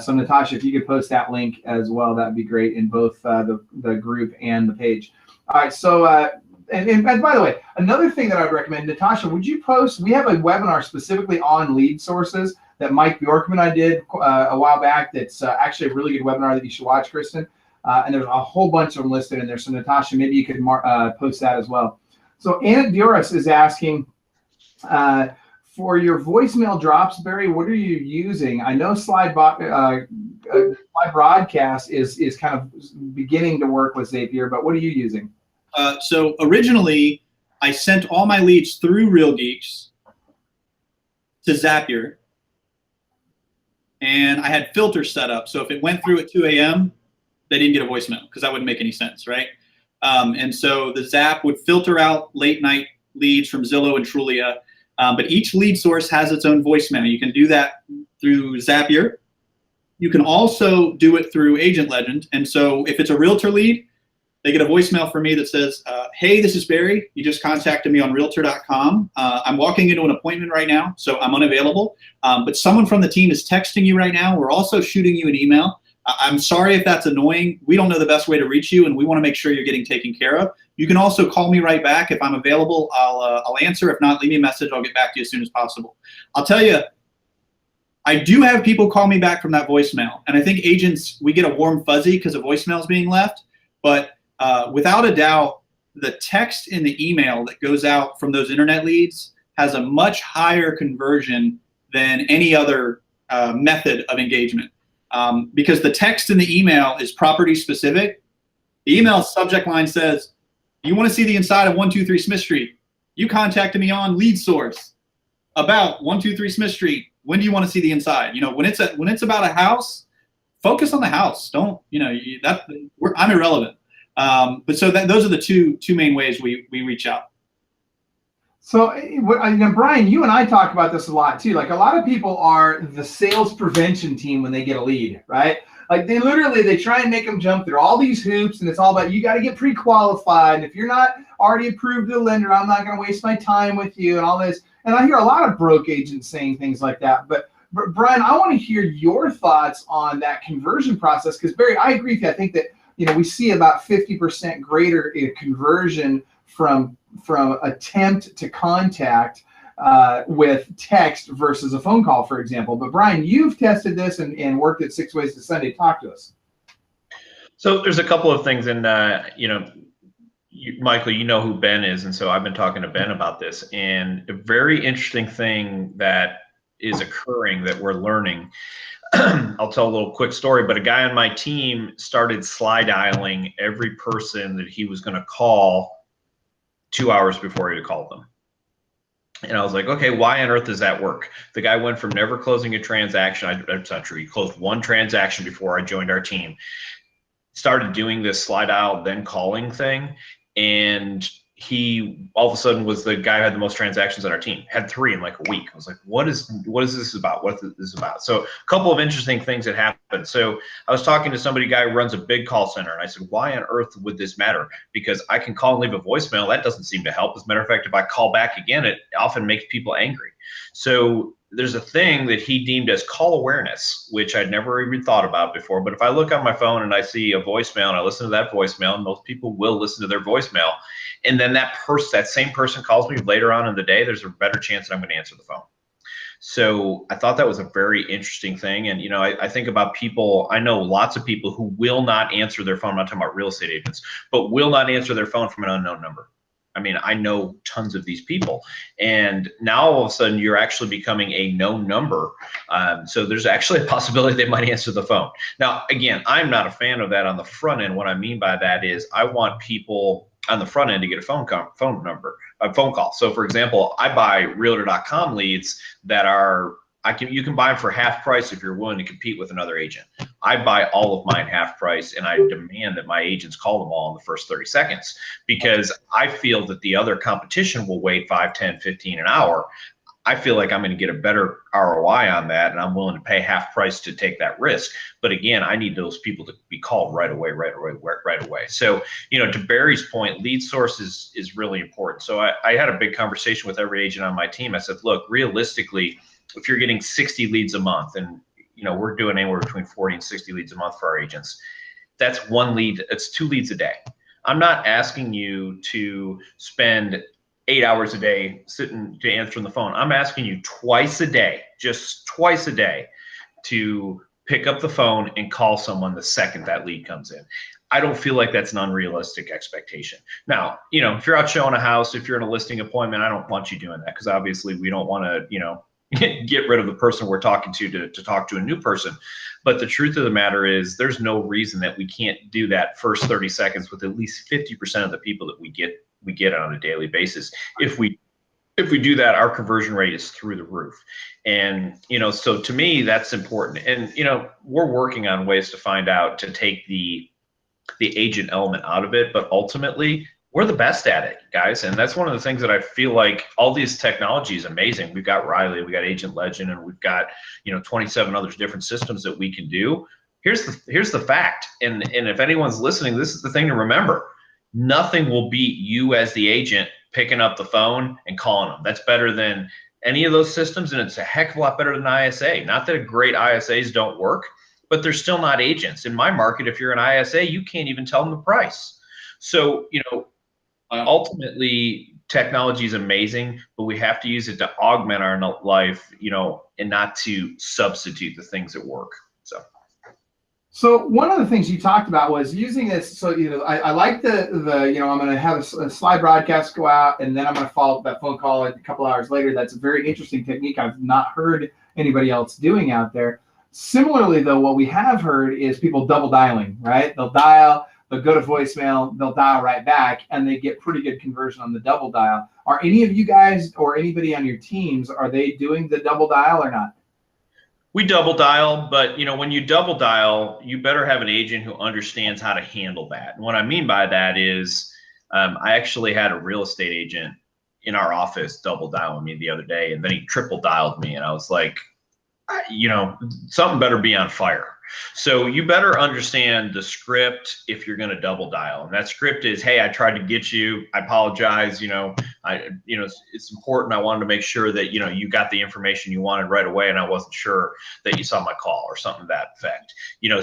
So Natasha, if you could post that link as well, that'd be great in both the group and the page. All right, so and by the way, another thing that I would recommend, Natasha, would you post? We have a webinar specifically on lead sources that Mike Bjorkman and I did a while back. That's actually a really good webinar that you should watch, Kristen. And there's a whole bunch of them listed in there. So Natasha, maybe you could post that as well. So Anna Dioris is asking, for your voicemail drops, Barry, what are you using? I know Slide Broadcast is kind of beginning to work with Zapier, but what are you using? So originally, I sent all my leads through Real Geeks to Zapier, and I had filters set up. So if it went through at 2 a.m., they didn't get a voicemail because that wouldn't make any sense, right? And so the Zap would filter out late night leads from Zillow and Trulia. But each lead source has its own voicemail. You can do that through Zapier. You can also do it through Agent Legend. And so if it's a realtor lead, they get a voicemail from me that says, hey, this is Barry. You just contacted me on realtor.com. I'm walking into an appointment right now, so I'm unavailable. But someone from the team is texting you right now. We're also shooting you an email. I'm sorry if that's annoying. We don't know the best way to reach you, and we want to make sure you're getting taken care of. You can also call me right back. If I'm available, I'll answer. If not, leave me a message. I'll get back to you as soon as possible. I'll tell you, I do have people call me back from that voicemail. And I think agents, we get a warm fuzzy because a voicemail is being left. But without a doubt, the text in the email that goes out from those internet leads has a much higher conversion than any other method of engagement. Because the text in the email is property specific. The email subject line says, you want to see the inside of 123 Smith Street. You contacted me on lead source about 123 Smith Street. When do you want to see the inside? You know, when it's about a house, focus on the house. Don't, you know, I'm irrelevant. But so those are the two main ways we reach out. So, Brian, you and I talk about this a lot too. Like, a lot of people are the sales prevention team when they get a lead, right? Like, they try and make them jump through all these hoops, and it's all about, you got to get pre-qualified. And if you're not already approved to the lender, I'm not going to waste my time with you and all this. And I hear a lot of broke agents saying things like that. But Brian, I want to hear your thoughts on that conversion process, because Barry, I agree with you. I think that, you know, we see about 50% greater conversion from attempt to contact with text versus a phone call, for example. But Brian, you've tested this and worked at 6 Ways to Sunday. Talk to us. So there's a couple of things, and you know, Michael, you know who Ben is, and so I've been talking to Ben about this. And a very interesting thing that is occurring that we're learning. I'll tell a little quick story, but a guy on my team started slide dialing every person that he was going to call 2 hours before he had called them. And I was like, okay, why on earth does that work? The guy went from never closing a transaction. That's not true. He closed one transaction before I joined our team. Started doing this slide dial, then calling thing. And he all of a sudden was the guy who had the most transactions on our team. Had 3 in like a week. I was like, what is this about? What is this about? So a couple of interesting things that happened. So I was talking to somebody, guy who runs a big call center, and I said, why on earth would this matter? Because I can call and leave a voicemail. That doesn't seem to help. As a matter of fact, if I call back again, it often makes people angry. So there's a thing that he deemed as call awareness, which I'd never even thought about before. But if I look on my phone and I see a voicemail and I listen to that voicemail, and most people will listen to their voicemail, and then that same person calls me later on in the day, there's a better chance that I'm going to answer the phone. So I thought that was a very interesting thing. And, you know, I think about people, I know lots of people who will not answer their phone. I'm not talking about real estate agents, but will not answer their phone from an unknown number. I mean, I know tons of these people, and now all of a sudden you're actually becoming a known number. So there's actually a possibility they might answer the phone. Now, again, I'm not a fan of that on the front end. What I mean by that is I want people on the front end to get a phone call. So for example, I buy realtor.com leads that are, you can buy them for half price if you're willing to compete with another agent. I buy all of mine half price, and I demand that my agents call them all in the first 30 seconds because I feel that the other competition will wait 5, 10, 15 an hour. I feel like I'm going to get a better ROI on that, and I'm willing to pay half price to take that risk. But again, I need those people to be called right away. So, you know, to Barry's point, lead source is really important. So I had a big conversation with every agent on my team. I said, look, realistically, if you're getting 60 leads a month, and you know we're doing anywhere between 40 and 60 leads a month for our agents, that's 1 lead. That's 2 leads a day. I'm not asking you to spend 8 hours a day sitting to answer the phone. I'm asking you twice a day, just twice a day, to pick up the phone and call someone the second that lead comes in. I don't feel like that's an unrealistic expectation. Now, if you're out showing a house, if you're in a listing appointment, I don't want you doing that, because obviously we don't want to, get rid of the person we're talking to talk to a new person. But the truth of the matter is, there's no reason that we can't do that first 30 seconds with at least 50% of the people that we get on a daily basis. If we do that, our conversion rate is through the roof. And, so to me, that's important. And, we're working on ways to find out to take the agent element out of it, but ultimately we're the best at it, guys. And that's one of the things that I feel like all these technology is amazing. We've got Riley, we got Agent Legend, and we've got 27 other different systems that we can do. Here's the fact, and if anyone's listening, this is the thing to remember: nothing will beat you as the agent picking up the phone and calling them. That's better than any of those systems, and it's a heck of a lot better than ISA. Not that great ISAs don't work, but they're still not agents. In my market, if you're an ISA, you can't even tell them the price. So ultimately, technology is amazing, but we have to use it to augment our life, and not to substitute the things that work. So one of the things you talked about was using this. So, I like the I'm going to have a slide broadcast go out, and then I'm going to follow up that phone call a couple hours later. That's a very interesting technique I've not heard anybody else doing out there. Similarly, though, what we have heard is people double dialing, right? They'll dial, they'll go to voicemail, they'll dial right back, and they get pretty good conversion on the double dial. Are any of you guys or anybody on your teams, are they doing the double dial or not? We double dial, but when you double dial, you better have an agent who understands how to handle that. And what I mean by that is, I actually had a real estate agent in our office double dialing me the other day, and then he triple dialed me, and I was like, something better be on fire. So you better understand the script if you're going to double dial. And that script is, hey, I tried to get you. I apologize. It's important. I wanted to make sure that, you got the information you wanted right away, and I wasn't sure that you saw my call, or something to that effect.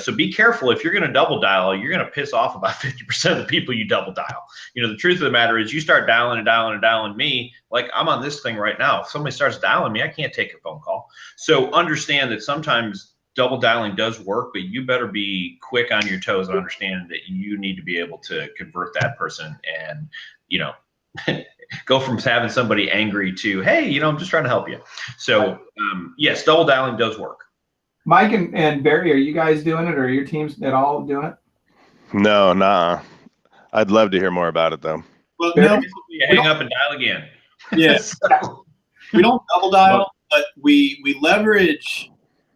So be careful. If you're going to double dial, you're going to piss off about 50% of the people you double dial. The truth of the matter is, you start dialing and dialing and dialing me, like I'm on this thing right now. If somebody starts dialing me, I can't take a phone call. So understand that sometimes double dialing does work, but you better be quick on your toes and understand that you need to be able to convert that person and, go from having somebody angry to, hey, I'm just trying to help you. So yes, double dialing does work. Mike and Barry, are you guys doing it, or are your teams at all doing it? No, nah. I'd love to hear more about it, though. Well, No, you hang up and dial again. Yeah. So, we don't double dial, but we leverage.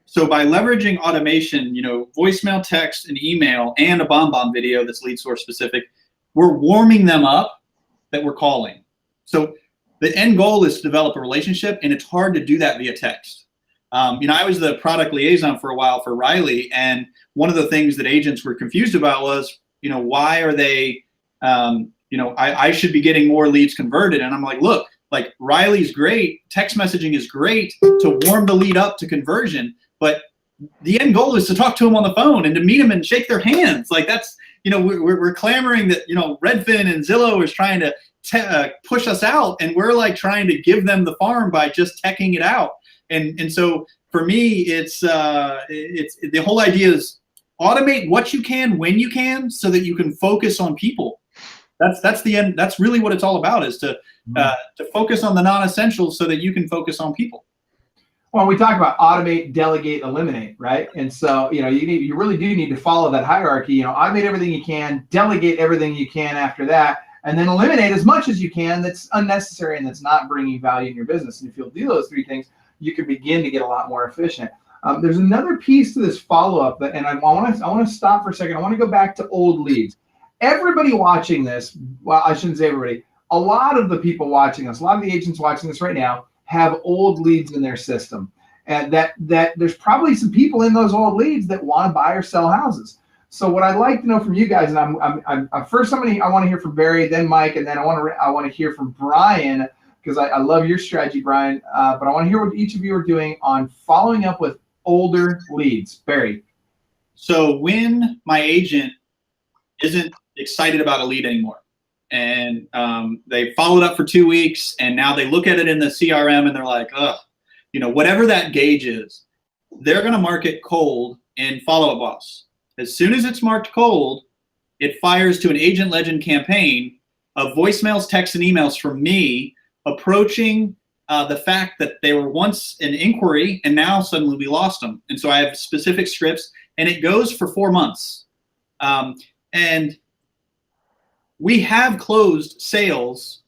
So by leveraging automation, voicemail, text, and email, and a BombBomb video that's lead source specific, we're warming them up that we're calling. So the end goal is to develop a relationship, and it's hard to do that via text. I was the product liaison for a while for Riley, and one of the things that agents were confused about was, why are they, I should be getting more leads converted. And I'm like, look, like Riley's great, text messaging is great to warm the lead up to conversion, but the end goal is to talk to them on the phone and to meet them and shake their hands. Like that's, we're clamoring that, Redfin and Zillow is trying to push us out, and we're like trying to give them the farm by just teching it out. And so for me, it's the whole idea is automate what you can when you can, so that you can focus on people. That's the end. That's really what it's all about, is to focus on the non-essentials so that you can focus on people. Well, we talk about automate, delegate, eliminate, right? And so, you really do need to follow that hierarchy. Automate everything you can, delegate everything you can after that, and then eliminate as much as you can that's unnecessary and that's not bringing value in your business. And if you'll do those three things, you can begin to get a lot more efficient. There's another piece to this follow-up, and I want to stop for a second. I want to go back to old leads. Everybody watching this, well, I shouldn't say everybody, a lot of the people watching this, a lot of the agents watching this right now have old leads in their system. And that there's probably some people in those old leads that want to buy or sell houses. So what I'd like to know from you guys, and I'm first I want to hear from Barry, then Mike, and then I want to hear from Brian, because I love your strategy, Brian. But I want to hear what each of you are doing on following up with older leads. Barry. So when my agent isn't excited about a lead anymore, and they followed up for 2 weeks, and now they look at it in the CRM and they're like, ugh, whatever that gauge is, they're going to mark it cold in Follow Up Boss. As soon as it's marked cold, it fires to an Agent Legend campaign of voicemails, texts, and emails from me approaching the fact that they were once an inquiry and now suddenly we lost them. And so I have specific scripts, and it goes for 4 months. And we have closed sales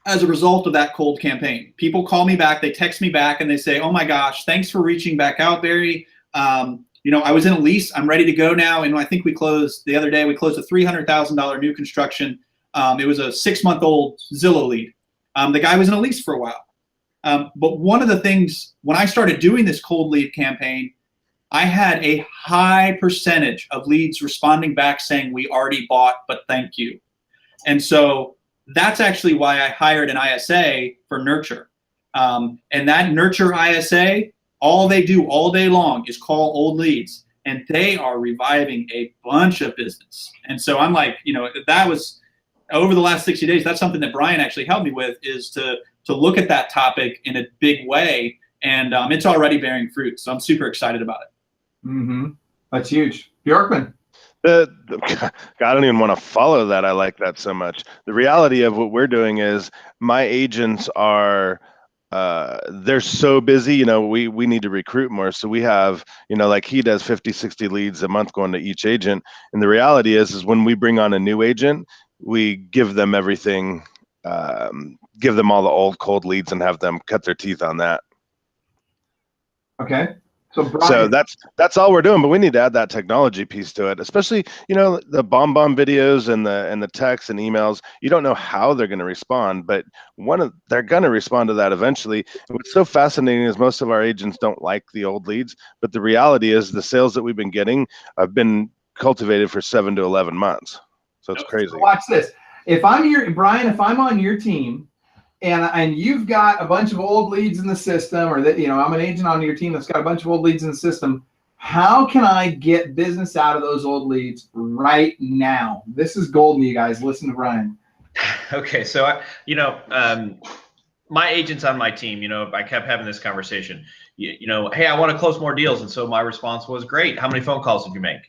as a result of that cold campaign. People call me back, they text me back, and they say, "Oh my gosh, thanks for reaching back out, Barry. I was in a lease, I'm ready to go now." And I think we closed the other day, we closed a $300,000 new construction. It was a 6-month-old Zillow lead. The guy was in a lease for a while. But one of the things, when I started doing this cold lead campaign, I had a high percentage of leads responding back saying, "We already bought, but thank you." And so that's actually why I hired an ISA for Nurture. And that Nurture ISA, all they do all day long is call old leads, and they are reviving a bunch of business. And so I'm like, that was over the last 60 days. That's something that Brian actually helped me with, is to look at that topic in a big way. And it's already bearing fruit. So I'm super excited about it. Mm-hmm. That's huge. Bjorkman. God, I don't even want to follow that. I like that so much. The reality of what we're doing is my agents are, they're so busy, we need to recruit more. So we have, like he does 50, 60 leads a month going to each agent. And the reality is when we bring on a new agent, we give them everything, give them all the old cold leads and have them cut their teeth on that. Okay. So that's all we're doing, but we need to add that technology piece to it, especially, the bomb videos and the texts and emails. You don't know how they're going to respond, but they're going to respond to that eventually. And what's so fascinating is most of our agents don't like the old leads, but the reality is the sales that we've been getting have been cultivated for 7 to 11 months. So it's crazy. So watch this. If I'm on your team, and you've got a bunch of old leads in the system, or that, I'm an agent on your team that's got a bunch of old leads in the system, how can I get business out of those old leads right now? This is golden, you guys. Listen to Brian. Okay, so my agents on my team, I kept having this conversation. Hey, I want to close more deals, and so my response was, "Great. How many phone calls did you make?"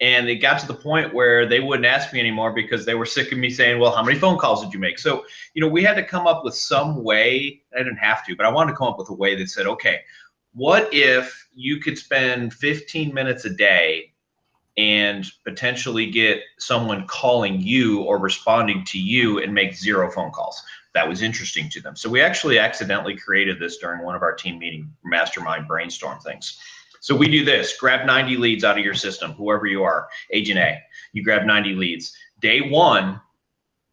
And it got to the point where they wouldn't ask me anymore because they were sick of me saying, "Well, how many phone calls did you make?" So, we had to come up with some way. I didn't have to, but I wanted to come up with a way that said, okay, what if you could spend 15 minutes a day and potentially get someone calling you or responding to you and make 0 phone calls? That was interesting to them. So we actually accidentally created this during one of our team meeting mastermind brainstorm things. So we do this: grab 90 leads out of your system, whoever you are, Agent A. You grab 90 leads. Day 1,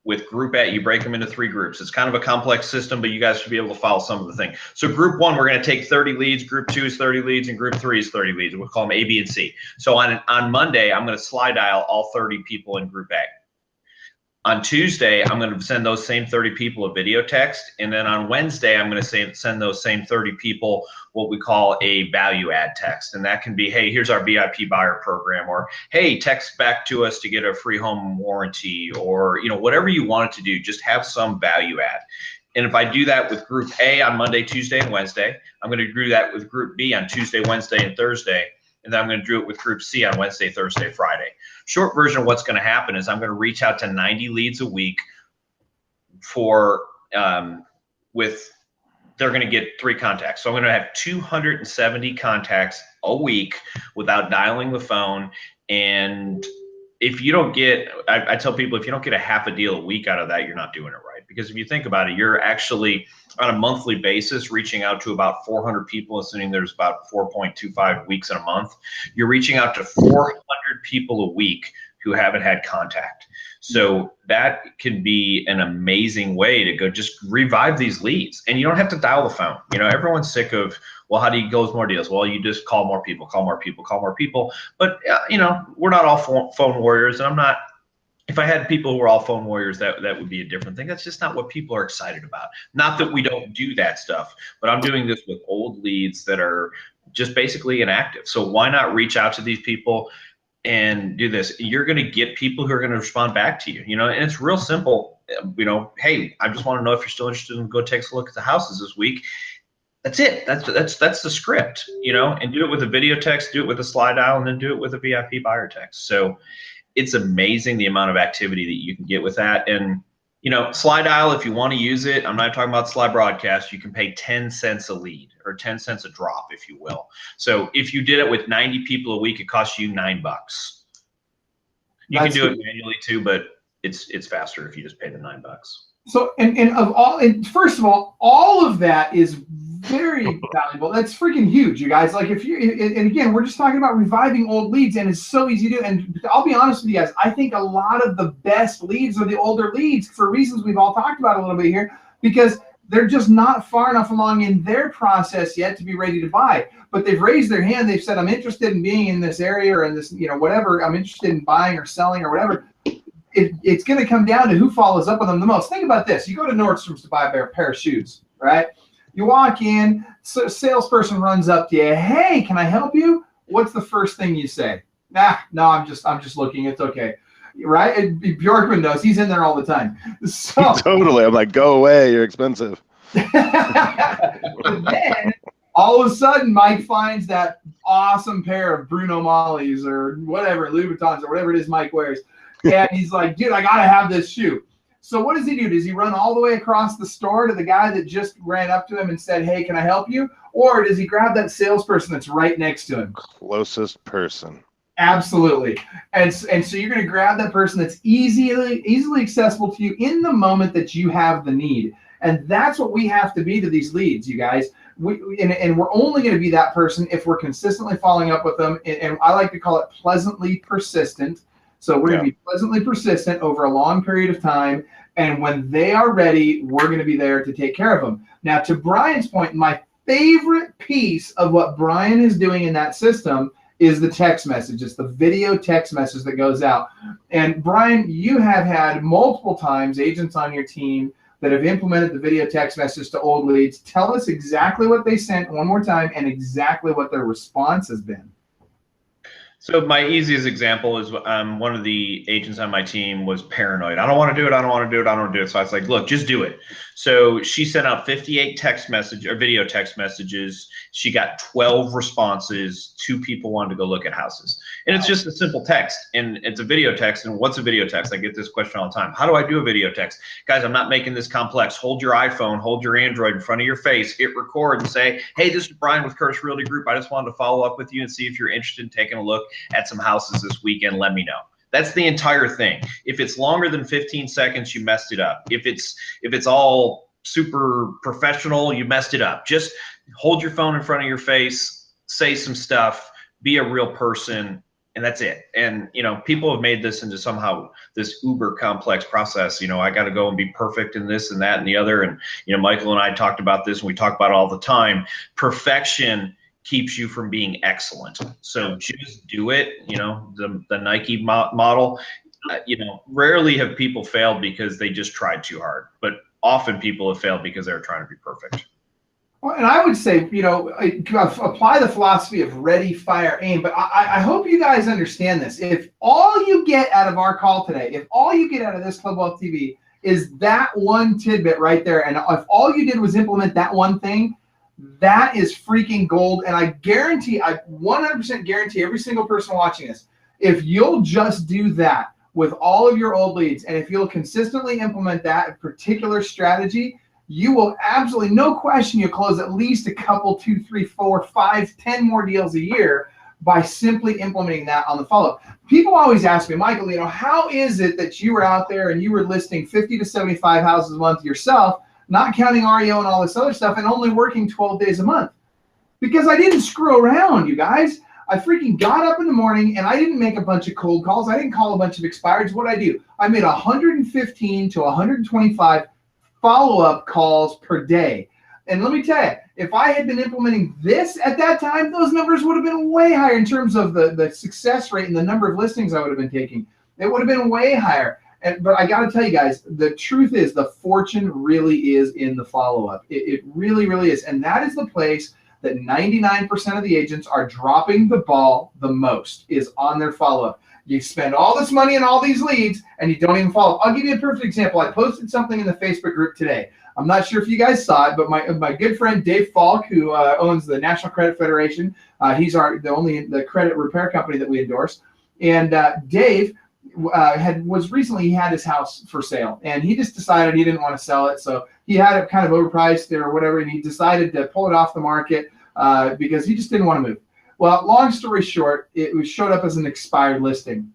with Group A, you break them into 3 groups. It's kind of a complex system, but you guys should be able to follow some of the things. So Group 1, we're going to take 30 leads. Group 2 is 30 leads, and Group 3 is 30 leads. We'll call them A, B, and C. So on Monday, I'm going to slide dial all 30 people in Group A. On Tuesday, I'm going to send those same 30 people a video text. And then on Wednesday, I'm going to send those same 30 people what we call a value add text. And that can be, "Hey, here's our VIP buyer program," or, "Hey, text back to us to get a free home warranty," or, whatever you want it to do, just have some value add. And if I do that with Group A on Monday, Tuesday, and Wednesday, I'm going to do that with Group B on Tuesday, Wednesday, and Thursday. And then I'm going to do it with Group C on Wednesday, Thursday, Friday. Short version of what's going to happen is I'm going to reach out to 90 leads a week they're going to get 3 contacts. So I'm going to have 270 contacts a week without dialing the phone. And if you don't get, I tell people, if you don't get a half a deal a week out of that, you're not doing it right. Because if you think about it, you're actually on a monthly basis reaching out to about 400 people, assuming there's about 4.25 weeks in a month. You're reaching out to 400 people a week who haven't had contact. So that can be an amazing way to go just revive these leads. And you don't have to dial the phone. Everyone's sick of, well, how do you close more deals? Well, you just call more people, call more people, call more people. But, we're not all phone warriors. And if I had people who were all phone warriors, that would be a different thing. That's just not what people are excited about. Not that we don't do that stuff, but I'm doing this with old leads that are just basically inactive. So why not reach out to these people and do this? You're going to get people who are going to respond back to you, and it's real simple. Hey, I just want to know if you're still interested in go take a look at the houses this week. That's it. That's the script, and do it with a video text, do it with a slide dial, and then do it with a VIP buyer text. So it's amazing the amount of activity that you can get with that. And, you know, Slide Dial, if you want to use it, I'm not talking about Slide Broadcast, you can pay 10 cents a lead or 10 cents a drop, if you will. So if you did it with 90 people a week, it costs you $9. You can do it manually too, but it's faster if you just pay the $9. So, and first of all of that is very valuable. That's freaking huge, you guys. Like, if you, and again, we're just talking about reviving old leads, and it's so easy to do. And I'll be honest with you guys, I think a lot of the best leads are the older leads for reasons we've all talked about a little bit here, because they're just not far enough along in their process yet to be ready to buy. But they've raised their hand. They've said, I'm interested in being in this area or in this, you know, whatever. I'm interested in buying or selling or whatever. It's going to come down to who follows up with them the most. Think about this. You go to Nordstrom's to buy a pair of shoes, right? You walk in, so a salesperson runs up to you. Hey, can I help you? What's the first thing you say? Nah, no, I'm just looking. It's okay. Right? And Bjorkman knows. He's in there all the time. So totally. I'm like, go away. You're expensive. But then all of a sudden, Mike finds that awesome pair of Bruno Malleys or whatever, Louboutins or whatever it is Mike wears. And he's like, dude, I got to have this shoe. So what does he do? Does he run all the way across the store to the guy that just ran up to him and said, hey, can I help you? Or does he grab that salesperson that's right next to him? Closest person. Absolutely. And so you're going to grab that person that's easily accessible to you in the moment that you have the need. And that's what we have to be to these leads, you guys. And we're only going to be that person if we're consistently following up with them. And I like to call it pleasantly persistent. So we're going to be pleasantly persistent over a long period of time. And when they are ready, we're going to be there to take care of them. Now, to Brian's point, my favorite piece of what Brian is doing in that system is the text message. It's the video text message that goes out. And Brian, you have had multiple times agents on your team that have implemented the video text message to old leads. Tell us exactly what they sent one more time and exactly what their response has been. So my easiest example is one of the agents on my team was paranoid. I don't want to do it. I don't want to do it. I don't want to do it. So I was like, look, just do it. So she sent out 58 text message or video text messages. She got 12 responses. 2 people wanted to go look at houses. And it's just a simple text. And it's a video text. And what's a video text? I get this question all the time. How do I do a video text? Guys, I'm not making this complex. Hold your iPhone, hold your Android in front of your face, hit record and say, hey, this is Brian with Curtis Realty Group. I just wanted to follow up with you and see if you're interested in taking a look at some houses this weekend. Let me know. That's the entire thing. If it's longer than 15 seconds, you messed it up. If it's all super professional, you messed it up. Just hold your phone in front of your face, say some stuff, be a real person, and that's it. And, you know, people have made this into somehow this uber complex process. You know, I got to go and be perfect in this and that and the other. And, you know, Michael and I talked about this, and we talk about it all the time. Perfection keeps you from being excellent. So just do it. You know, the Nike model, you know, rarely have people failed because they just tried too hard, but often people have failed because they're trying to be perfect. Well, and I would say, you know, apply the philosophy of ready, fire, aim. But I hope you guys understand this. If all you get out of our call today, if all you get out of this Club Wealth TV is that one tidbit right there, and if all you did was implement that one thing, that is freaking gold. And I guarantee, I 100% guarantee every single person watching this, if you'll just do that with all of your old leads, and if you'll consistently implement that particular strategy, you will absolutely, no question, you'll close at least a couple, 2, 3, 4, 5, 10 more deals a year by simply implementing that on the follow-up. People always ask me, Michael, you know, how is it that you were out there and you were listing 50 to 75 houses a month yourself, not counting REO and all this other stuff, and only working 12 days a month? Because I didn't screw around, you guys. I freaking got up in the morning and I didn't make a bunch of cold calls. I didn't call a bunch of expireds. What I do? I made 115 to 125 follow-up calls per day. And let me tell you, if I had been implementing this at that time, those numbers would have been way higher in terms of the success rate and the number of listings I would have been taking. It would have been way higher. But I got to tell you guys, the truth is the fortune really is in the follow-up. It really, really is. And that is the place that 99% of the agents are dropping the ball the most, is on their follow-up. You spend all this money on all these leads and you don't even follow up. I'll give you a perfect example. I posted something in the Facebook group today. I'm not sure if you guys saw it, but my good friend Dave Falk, who owns the National Credit Federation, he's the credit repair company that we endorse. And Dave he had his house for sale, and he just decided he didn't want to sell it, so he had it kind of overpriced or whatever, and he decided to pull it off the market because he just didn't want to move. Well, long story short, showed up as an expired listing.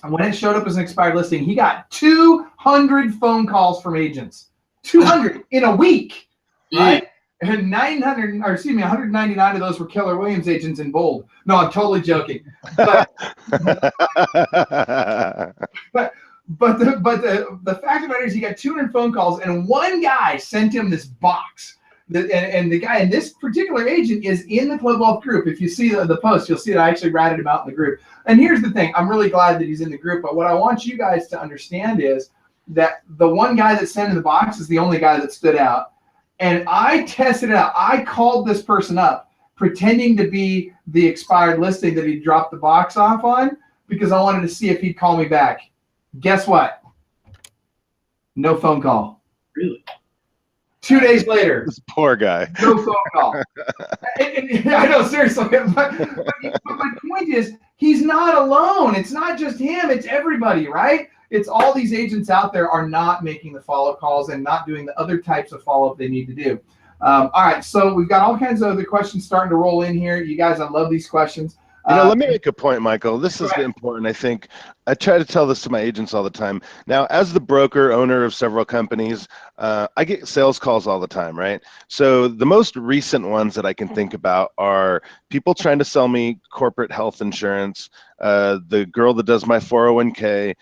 And when it showed up as an expired listing, he got 200 phone calls from agents. 200 in a week, right? And 199 of those were Keller Williams agents in bold. No, I'm totally joking. But the fact of the matter is he got 200 phone calls, and one guy sent him this box. And the guy, and this particular agent is in the Club Wealth group. If you see the post, you'll see that I actually ratted him out in the group. And here's the thing. I'm really glad that he's in the group. But what I want you guys to understand is that the one guy that sent in the box is the only guy that stood out. And I tested it out. I called this person up pretending to be the expired listing that he dropped the box off on because I wanted to see if he'd call me back. Guess what? No phone call. Really? 2 days later. This poor guy. No phone call. and I know, seriously. But my point is, he's not alone. It's not just him. It's everybody, right? It's all these agents out there are not making the follow-up calls and not doing the other types of follow-up they need to do. All right, so we've got all kinds of other questions starting to roll in here. You guys, I love these questions. Let me make a point, Michael. This is important. I think I try to tell this to my agents all the time. Now, as the broker, owner of several companies, I get sales calls all the time, right? So the most recent ones that I can think about are people trying to sell me corporate health insurance, the girl that does my 401k,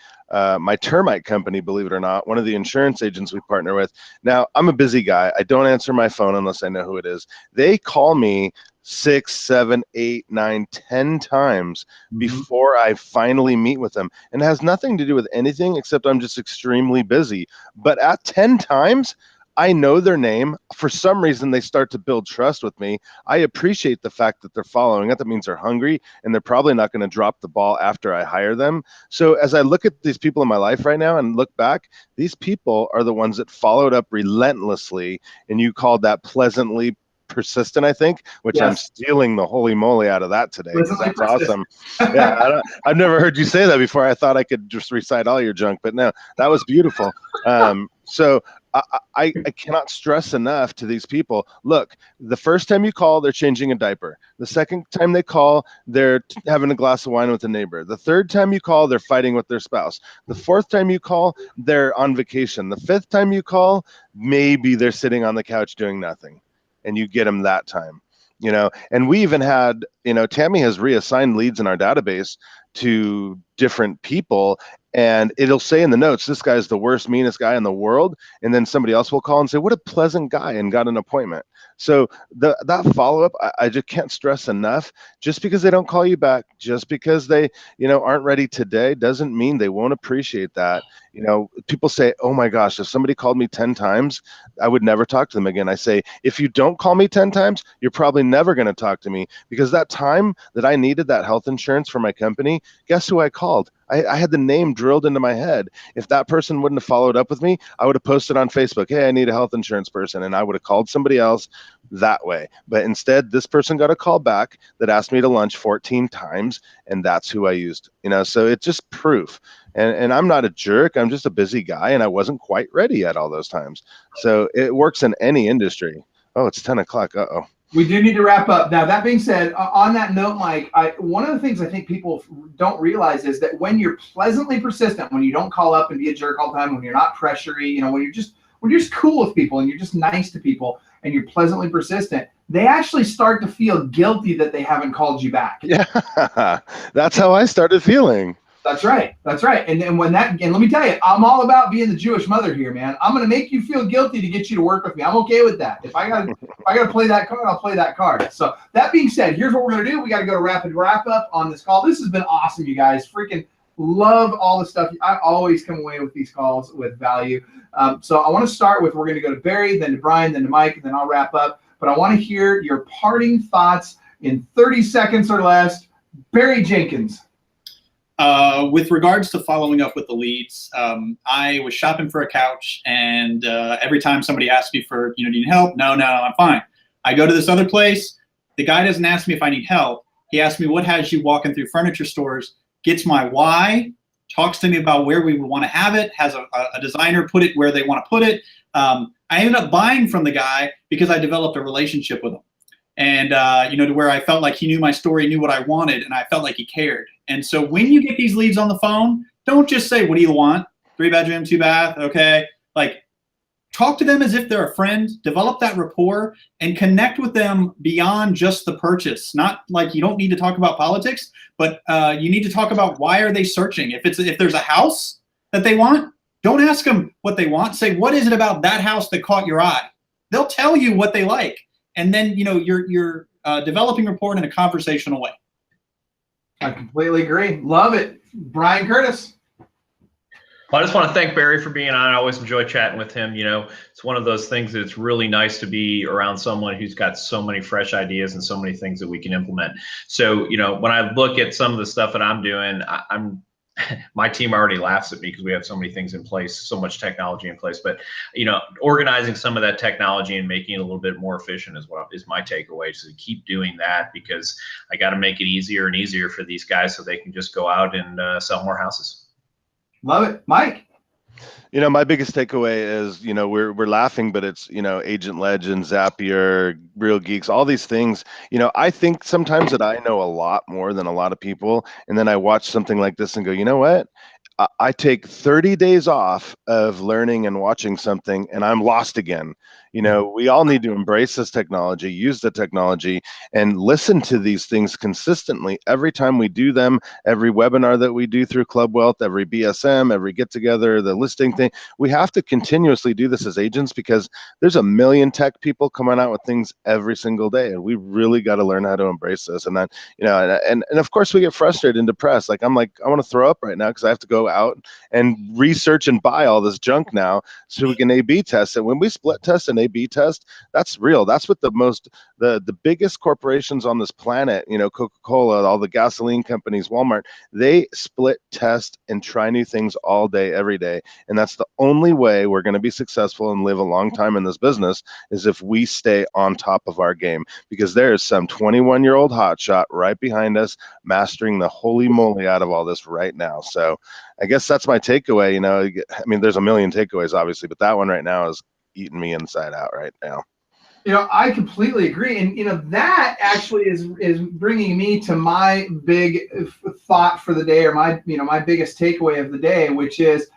my termite company, believe it or not, one of the insurance agents we partner with. Now, I'm a busy guy. I don't answer my phone unless I know who it is. They call me 6, 7, 8, 9, 10 times before I finally meet with them. And it has nothing to do with anything except I'm just extremely busy. But at 10 times, I know their name. For some reason, they start to build trust with me. I appreciate the fact that they're following it. That means they're hungry, and they're probably not going to drop the ball after I hire them. So as I look at these people in my life right now and look back, these people are the ones that followed up relentlessly, and you called that pleasantly persistent, I think, which yes. I'm stealing the holy moly out of that today. That's awesome. Yeah, I've never heard you say that before. I thought I could just recite all your junk, but no, that was beautiful. So I cannot stress enough to these people. Look, the first time you call, they're changing a diaper. The second time they call, they're having a glass of wine with a neighbor. The third time you call, they're fighting with their spouse. The fourth time you call, they're on vacation. The fifth time you call, maybe they're sitting on the couch doing nothing. And you get them that time, and we even had, Tammy has reassigned leads in our database to different people, and it'll say in the notes, this guy's the worst, meanest guy in the world. And then somebody else will call and say, what a pleasant guy, and got an appointment. So that follow-up, I just can't stress enough. Just because they don't call you back, just because they, aren't ready today, doesn't mean they won't appreciate that. People say, oh my gosh, if somebody called me 10 times, I would never talk to them again. I say, if you don't call me 10 times, you're probably never going to talk to me, because that time that I needed that health insurance for my company, guess who I called? I had the name drilled into my head. If that person wouldn't have followed up with me, I would have posted on Facebook, hey, I need a health insurance person. And I would have called somebody else that way. But instead, this person got a call back that asked me to lunch 14 times. And that's who I used, so it's just proof. And I'm not a jerk. I'm just a busy guy. And I wasn't quite ready yet all those times. So it works in any industry. Oh, it's 10 o'clock. Uh-oh. We do need to wrap up. Now, that being said, on that note, Mike, one of the things I think people don't realize is that when you're pleasantly persistent, when you don't call up and be a jerk all the time, when you're not pressury, when you're just cool with people and you're just nice to people and you're pleasantly persistent, they actually start to feel guilty that they haven't called you back. Yeah, that's how I started feeling. That's right. And let me tell you, I'm all about being the Jewish mother here, man. I'm going to make you feel guilty to get you to work with me. I'm okay with that. If I gotta play that card, I'll play that card. So that being said, here's what we're going to do. We got to go to rapid wrap up on this call. This has been awesome, you guys. Freaking love all the stuff. I always come away with these calls with value. So I want to start with, we're going to go to Barry, then to Brian, then to Mike, and then I'll wrap up. But I want to hear your parting thoughts in 30 seconds or less. Barry Jenkins. With regards to following up with the leads, I was shopping for a couch, and every time somebody asked me for, do you need help? No, I'm fine. I go to this other place. The guy doesn't ask me if I need help. He asks me, what has you walking through furniture stores? Gets my why, talks to me about where we want to have it, has a designer put it where they want to put it. I ended up buying from the guy because I developed a relationship with him. And, to where I felt like he knew my story, knew what I wanted, and I felt like he cared. And so when you get these leads on the phone, don't just say, what do you want? 3-bedroom, 2-bath, okay? Like, talk to them as if they're a friend, develop that rapport, and connect with them beyond just the purchase. Not like you don't need to talk about politics, but you need to talk about why are they searching. If there's a house that they want, don't ask them what they want. Say, what is it about that house that caught your eye? They'll tell you what they like. And then, you're developing rapport in a conversational way. I completely agree. Love it. Brian Curtis. Well, I just want to thank Barry for being on. I always enjoy chatting with him. It's one of those things that it's really nice to be around someone who's got so many fresh ideas and so many things that we can implement. So, when I look at some of the stuff that I'm doing, my team already laughs at me because we have so many things in place, so much technology in place. But organizing some of that technology and making it a little bit more efficient is my takeaway. So keep doing that, because I got to make it easier and easier for these guys so they can just go out and sell more houses. Love it, Mike. My biggest takeaway is, we're laughing, but it's, Agent Legend, Zapier, Real Geeks, all these things. I think sometimes that I know a lot more than a lot of people. And then I watch something like this and go, you know what? I take 30 days off of learning and watching something and I'm lost again. We all need to embrace this technology, use the technology, and listen to these things consistently every time we do them, every webinar that we do through Club Wealth, every BSM, every get together, the listing thing. We have to continuously do this as agents because there's a million tech people coming out with things every single day. And we really got to learn how to embrace this. And then, and of course we get frustrated and depressed. Like, I want to throw up right now because I have to go out and research and buy all this junk now so we can A/B test it. When we split test and A/B test, that's real. That's what the biggest corporations on this planet, Coca-Cola, all the gasoline companies, Walmart, they split test and try new things all day, every day. And that's the only way we're going to be successful and live a long time in this business, is if we stay on top of our game, because there's some 21-year-old hotshot right behind us mastering the holy moly out of all this right now. So I guess that's my takeaway. There's a million takeaways, obviously, but that one right now is eating me inside out right now. I completely agree. And, that actually is bringing me to my big thought for the day, or my biggest takeaway of the day, which is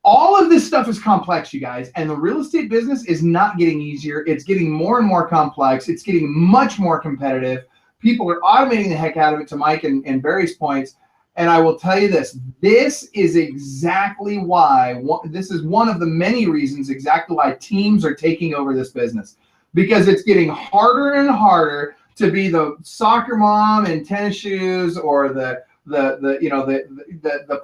all of this stuff is complex, you guys. And the real estate business is not getting easier. It's getting more and more complex. It's getting much more competitive. People are automating the heck out of it, to Mike and Barry's points. And I will tell you this is exactly why, this is one of the many reasons exactly why teams are taking over this business, because it's getting harder and harder to be the soccer mom in tennis shoes, or the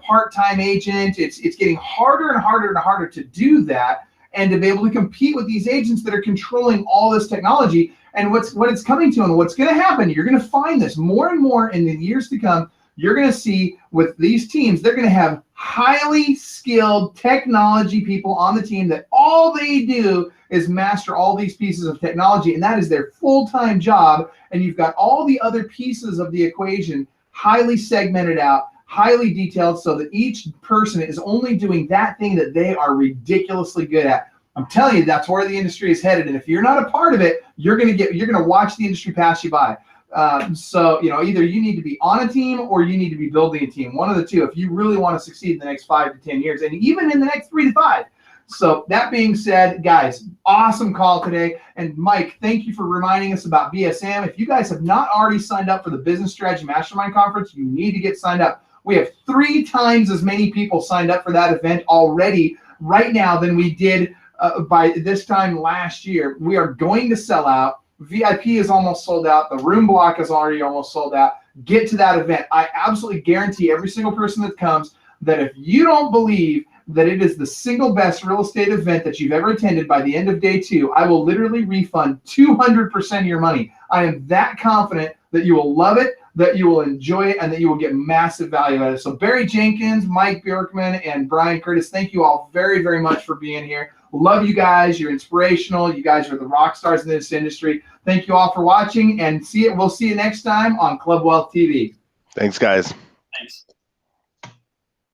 part-time agent. It's getting harder and harder and harder to do that, and to be able to compete with these agents that are controlling all this technology. And what it's coming to, and what's going to happen, you're going to find this more and more in the years to come. You're going to see with these teams, they're going to have highly skilled technology people on the team that all they do is master all these pieces of technology, and that is their full-time job. And you've got all the other pieces of the equation highly segmented out, highly detailed, so that each person is only doing that thing that they are ridiculously good at. I'm telling you, that's where the industry is headed. And if you're not a part of it, you're going to watch the industry pass you by. So, either you need to be on a team or you need to be building a team. One of the two, if you really want to succeed in the next 5 to 10 years, and even in the next 3 to 5. So that being said, guys, awesome call today. And Mike, thank you for reminding us about BSM. If you guys have not already signed up for the Business Strategy Mastermind Conference, you need to get signed up. We have 3 times as many people signed up for that event already right now than we did by this time last year. We are going to sell out. VIP is almost sold out. The room block is already almost sold out. Get to that event. I absolutely guarantee every single person that comes that if you don't believe that it is the single best real estate event that you've ever attended, by the end of day 2, I will literally refund 200% of your money. I am that confident that you will love it, that you will enjoy it, and that you will get massive value out of it. So Barry Jenkins, Mike Bjorkman, and Brian Curtis, thank you all very, very much for being here. Love you guys. You're inspirational. You guys are the rock stars in this industry. Thank you all for watching, and we'll see you next time on Club Wealth TV. Thanks, guys. Thanks.